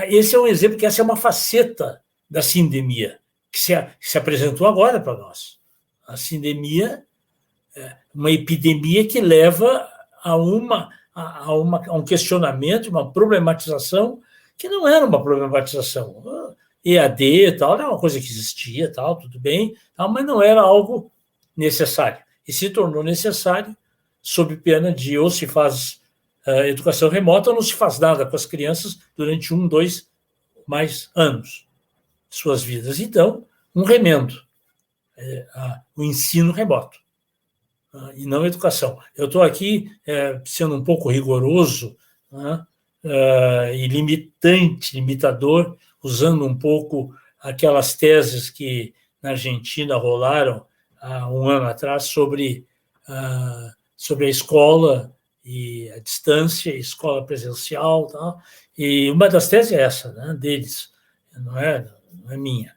esse é um exemplo, que essa é uma faceta da sindemia, que se apresentou agora para nós. A sindemia é uma epidemia que leva a um questionamento, uma problematização que não era uma problematização. EAD e tal, era uma coisa que existia, tal, tudo bem, tal, mas não era algo necessário. E se tornou necessário sob pena de ou se faz educação remota ou não se faz nada com as crianças durante 1, 2, mais anos de suas vidas. Então, um remendo, o ensino remoto, e não a educação. Eu estou aqui sendo um pouco rigoroso, e limitador, usando um pouco aquelas teses que na Argentina rolaram há um ano atrás sobre a escola e a distância, a escola presencial, tal. E uma das teses é essa, né, deles, não é minha,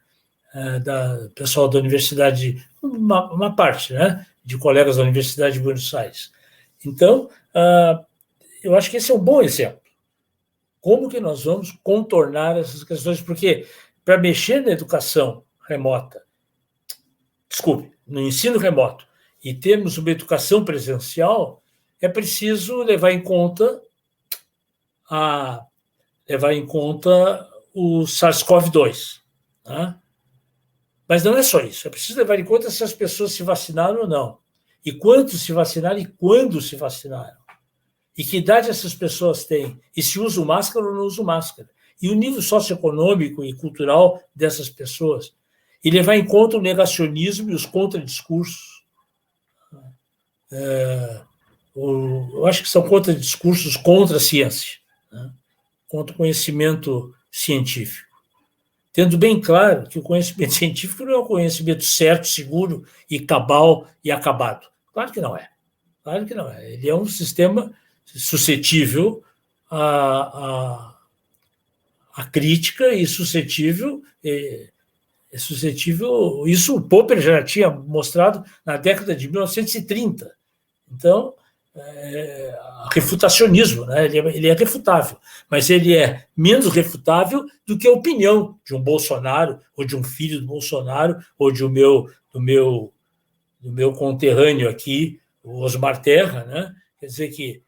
da pessoal da universidade, uma parte, né, de colegas da Universidade de Buenos Aires. Então, eu acho que esse é um bom exemplo. Como que nós vamos contornar essas questões? Porque para mexer na educação remota, no ensino remoto, e termos uma educação presencial, é preciso levar em conta o SARS-CoV-2. Né? Mas não é só isso. É preciso levar em conta se as pessoas se vacinaram ou não. E quantos se vacinaram e quando se vacinaram. E que idade essas pessoas têm. E se usam máscara ou não usam máscara. E o nível socioeconômico e cultural dessas pessoas. E levar em conta o negacionismo e os contradiscursos. Eu acho que são contradiscursos contra a ciência, né? Contra o conhecimento científico. Tendo bem claro que o conhecimento científico não é um conhecimento certo, seguro e cabal e acabado. Claro que não é. Claro que não é. Ele é um sistema suscetível a à crítica e suscetível. Isso o Popper já tinha mostrado na década de 1930. Então, refutacionismo, né? Ele é refutável, mas ele é menos refutável do que a opinião de um Bolsonaro, ou de um filho do Bolsonaro, ou do meu conterrâneo aqui, o Osmar Terra, né? Quer dizer que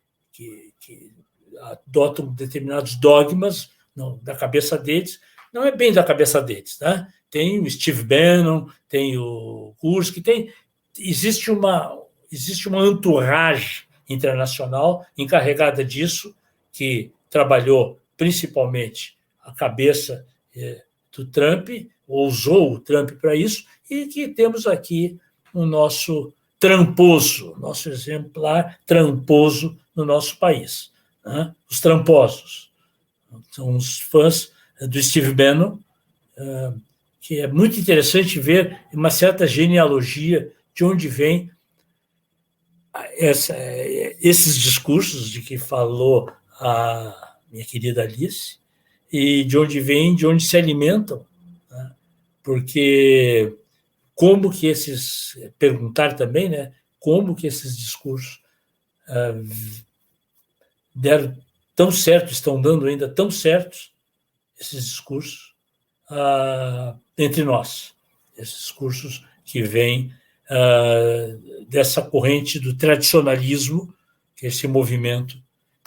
adotam determinados dogmas da cabeça deles, não é bem da cabeça deles, né? Tem o Steve Bannon, tem o Kursk, existe uma entourage internacional encarregada disso, que trabalhou principalmente a cabeça do Trump, ou usou o Trump para isso, e que temos aqui o nosso tramposo, nosso exemplar tramposo no nosso país, né? Os tramposos. São os fãs do Steve Bannon, que é muito interessante ver uma certa genealogia de onde vem esses discursos de que falou a minha querida Alice, e de onde se alimentam, né? Porque perguntar também, né, como que esses discursos deram tão certo, estão dando ainda tão certos, esses discursos, entre nós, esses discursos que vêm dessa corrente do tradicionalismo, que é esse movimento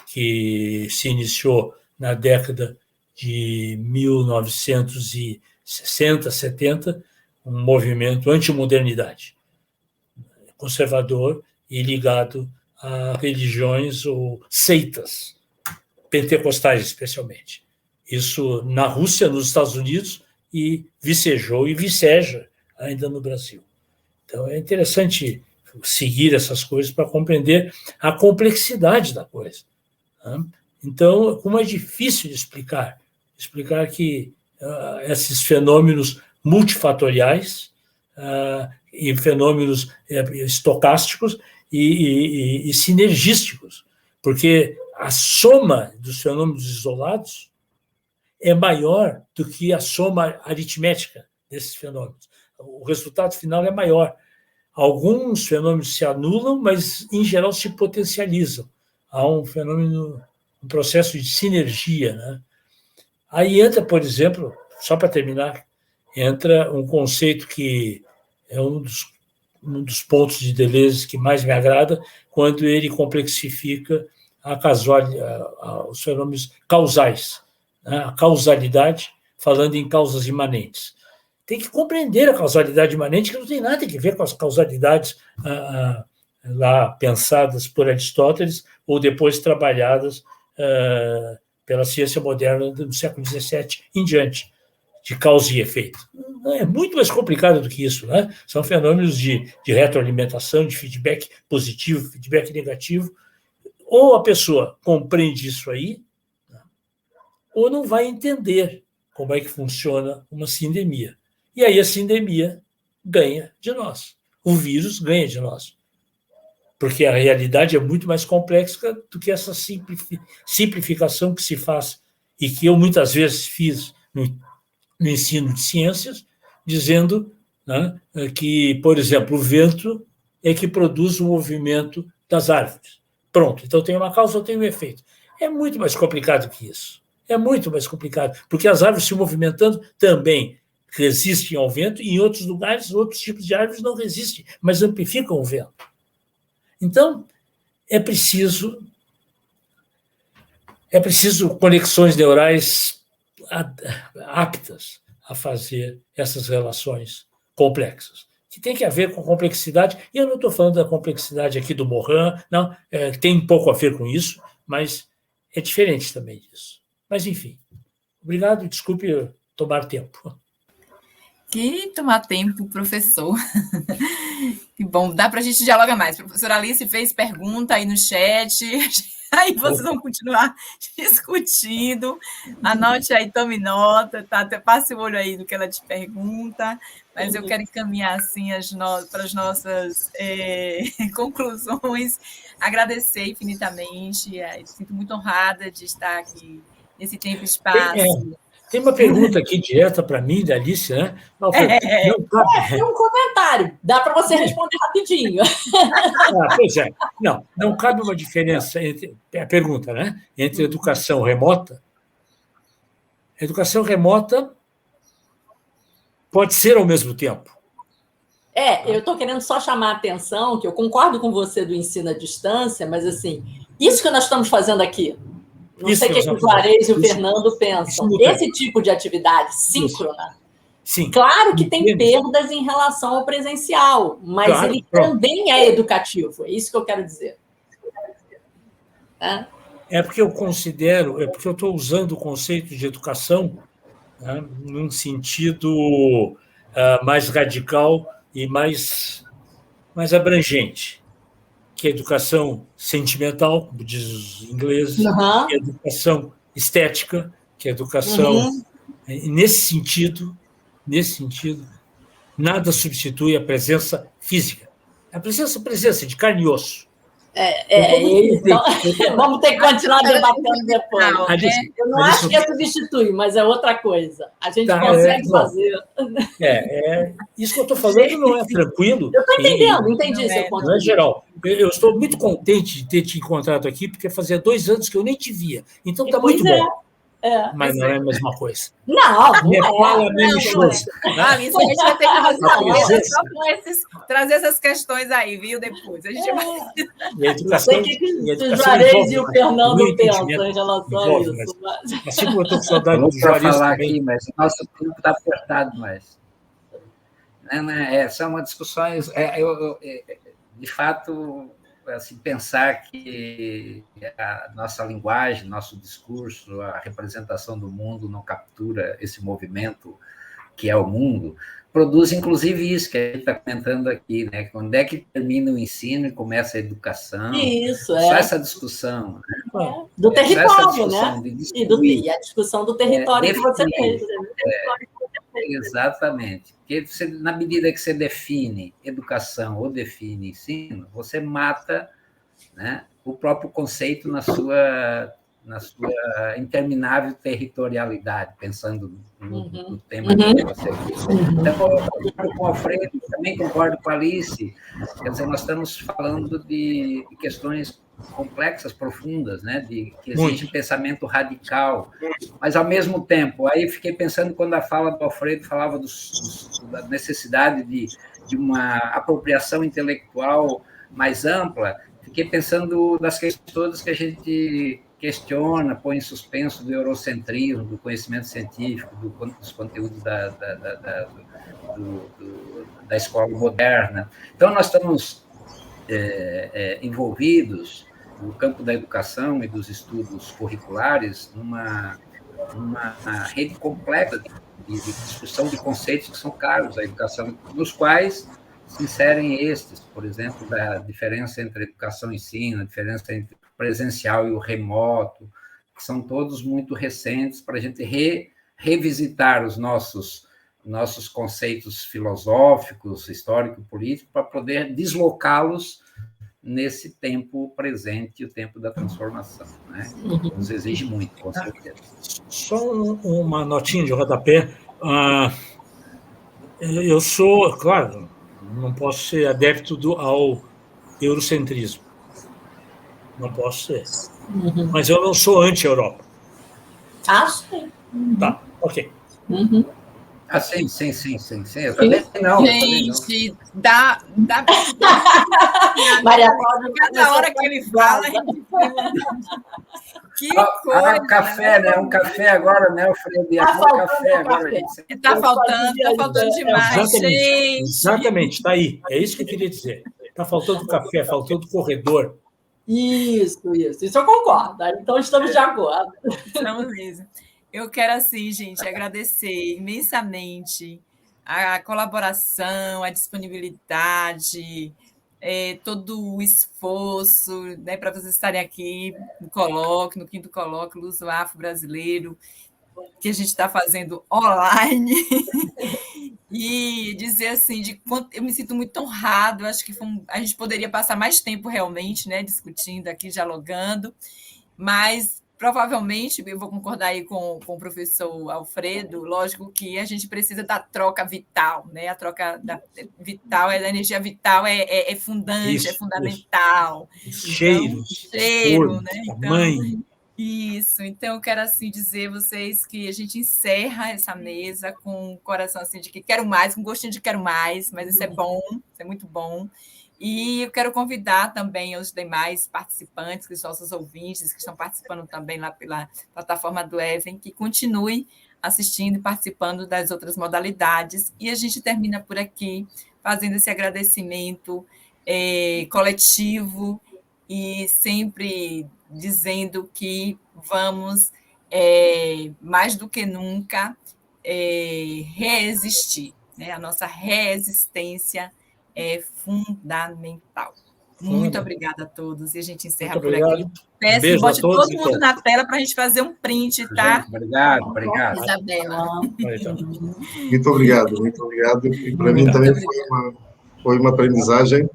que se iniciou na década de 1960, 70, um movimento antimodernidade, conservador e ligado a religiões ou seitas, pentecostais especialmente. Isso na Rússia, nos Estados Unidos, e vicejou e viceja ainda no Brasil. Então, é interessante seguir essas coisas para compreender a complexidade da coisa, né? Então, como é difícil de explicar que esses fenômenos multifatoriais e fenômenos estocásticos e sinergísticos, porque a soma dos fenômenos isolados é maior do que a soma aritmética desses fenômenos. O resultado final é maior. Alguns fenômenos se anulam, mas, em geral, se potencializam. Há um processo de sinergia, né? Aí entra, por exemplo, só para terminar, entra um conceito que é um dos pontos de Deleuze que mais me agrada, quando ele complexifica os fenômenos causais, né? A causalidade, falando em causas imanentes. Tem que compreender a causalidade imanente, que não tem nada a ver com as causalidades lá pensadas por Aristóteles ou depois trabalhadas pela ciência moderna do século XVII em diante, de causa e efeito. É muito mais complicado do que isso, né? São fenômenos de retroalimentação, de feedback positivo, feedback negativo. Ou a pessoa compreende isso aí, ou não vai entender como é que funciona uma sindemia. E aí a sindemia ganha de nós. O vírus ganha de nós. Porque a realidade é muito mais complexa do que essa simplificação que se faz e que eu muitas vezes fiz no ensino de ciências, dizendo, né, que, por exemplo, o vento é que produz o movimento das árvores. Pronto, então tem uma causa, tem um efeito. É muito mais complicado que isso. É muito mais complicado, porque as árvores se movimentando também resistem ao vento, e em outros lugares, outros tipos de árvores não resistem, mas amplificam o vento. Então, é preciso conexões neurais aptas a fazer essas relações complexas, que tem que haver com complexidade, e eu não estou falando da complexidade aqui do Morin, não, tem um pouco a ver com isso, mas é diferente também disso. Mas, enfim, obrigado, desculpe tomar tempo. Que tomar tempo, professor. Que bom, dá para a gente dialogar mais. A professora Alice fez pergunta aí no chat, aí vocês vão continuar discutindo. Anote aí, tome nota, tá? Passe o olho aí do que ela te pergunta, mas eu quero encaminhar assim para as nossas conclusões. Agradecer infinitamente, sinto muito honrada de estar aqui nesse tempo e espaço. Tem uma pergunta aqui direta para mim, da Alice, né? Não cabe... Tem um comentário, dá para você responder rapidinho. Pois é. Não cabe uma diferença entre a pergunta, né? Entre educação remota. A educação remota pode ser ao mesmo tempo. Eu estou querendo só chamar a atenção, que eu concordo com você do ensino à distância, mas assim, isso que nós estamos fazendo aqui, não sei o que o Juarez e o Fernando pensam, esse tipo de atividade síncrona, sim, claro que tem perdas em relação ao presencial, mas ele também é educativo, é isso que eu quero dizer. É porque eu considero, porque eu estou usando o conceito de educação, né, num sentido mais radical e mais abrangente, que é a educação sentimental, como diz os ingleses, que é a educação estética, que é a educação... Nesse sentido, nada substitui a presença física. A presença de carne e osso. Então, vamos ter que continuar debatendo depois. Eu não acho que é substituir, mas é outra coisa. A gente consegue fazer. Isso que eu estou falando não é tranquilo. Eu estou entendendo, entendi seu ponto de vista. Não é geral. Eu estou muito contente de ter te encontrado aqui, porque fazia 2 anos que eu nem te via. Então está muito bom. Mas não é a mesma coisa. Não é. A mesma coisa. Isso a gente vai ter que trazer essas questões aí, viu, depois. A gente vai... E a educação... O Juarez e o Fernando pensam em relação a isso. Assim como eu estou com saudade do Juarez falar também. aqui, mas o nosso tempo está apertado, mas... são discussões... de fato... Assim, pensar que a nossa linguagem, nosso discurso, a representação do mundo não captura esse movimento que é o mundo, produz, inclusive, isso que a gente está comentando aqui, né? Quando é que termina o ensino e começa a educação? Isso, Só essa discussão. Né? Do território, né? E a discussão do território que você fez. Exatamente. Porque você, na medida que você define educação ou define ensino, você mata, né, o próprio conceito na sua interminável territorialidade, pensando no tema que você disse. Então, eu concordo com o Alfredo, também concordo com a Alice. Quer dizer, nós estamos falando de questões complexas, profundas, né, que exigem pensamento radical, mas, ao mesmo tempo, aí fiquei pensando quando a fala do Alfredo falava da necessidade de uma apropriação intelectual mais ampla, fiquei pensando das questões todas que a gente questiona, põe em suspenso do eurocentrismo, do conhecimento científico, dos conteúdos da escola moderna. Então, nós estamos envolvidos no campo da educação e dos estudos curriculares numa rede complexa de discussão de conceitos que são caros à educação, nos quais se inserem estes, por exemplo, da diferença entre educação e ensino, a diferença entre o presencial e o remoto, que são todos muito recentes para a gente revisitar os nossos conceitos filosóficos, histórico-políticos, para poder deslocá-los nesse tempo presente, o tempo da transformação. Né? Nos exige muito, com certeza. Só uma notinha de rodapé. Eu sou, claro, não posso ser adepto ao eurocentrismo. Não posso ser. Mas eu não sou anti-Europa. Acho que... Tá, ok. Sim. Eu também não. Gente, dá... Maria Cláudia, cada hora que ele fala... Que coisa! Café, né? Um café agora, né, Alfredo? Café agora. Está faltando demais, gente. Exatamente, está aí. É isso que eu queria dizer. Está faltando café, faltando corredor. Isso eu concordo. Então, estamos de acordo. Estamos mesmo. Eu quero, assim, gente, agradecer imensamente a colaboração, a disponibilidade, todo o esforço, né, para vocês estarem aqui no colóquio, no 5º Colóquio Luso Afro Brasileiro, que a gente está fazendo online. E dizer assim, eu me sinto muito honrado, acho que a gente poderia passar mais tempo realmente, né, discutindo aqui, dialogando, mas provavelmente, eu vou concordar aí com o professor Alfredo, lógico que a gente precisa da troca vital, né? A troca vital, da energia vital é fundante, Isso, é fundamental. Cheiros, cheiro, né? tamanho. Isso, então eu quero assim dizer a vocês que a gente encerra essa mesa com o coração assim de que quero mais, com gostinho de quero mais, mas isso é bom, isso é muito bom. E eu quero convidar também os demais participantes, que são nossos ouvintes, que estão participando também lá pela plataforma do Even, que continuem assistindo e participando das outras modalidades. E a gente termina por aqui, fazendo esse agradecimento coletivo e sempre dizendo que vamos, mais do que nunca, resistir. Né? A nossa resistência é fundamental. Muito obrigada a todos. E a gente encerra por aqui. Peço que bote todo mundo na tela para a gente fazer um print, tá? Gente, obrigado, obrigado. Isabela. Muito obrigado, muito obrigado. E para mim também foi uma aprendizagem.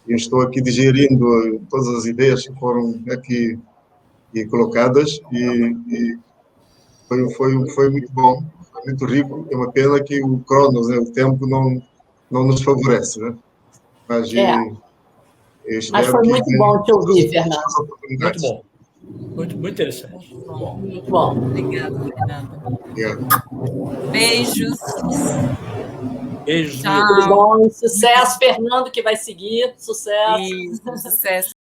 Eu estou aqui digerindo todas as ideias que foram aqui colocadas e foi muito bom, foi muito rico. É uma pena que o Cronos, né, o tempo, não nos favorece, né? Mas mas foi muito bom te ouvir, Fernando. Muito bom. Muito interessante. Muito bom. Obrigada, Fernanda. Obrigado. Beijos. Beijos. Tchau. Bom, sucesso, Fernando, que vai seguir. Sucesso. Isso, sucesso.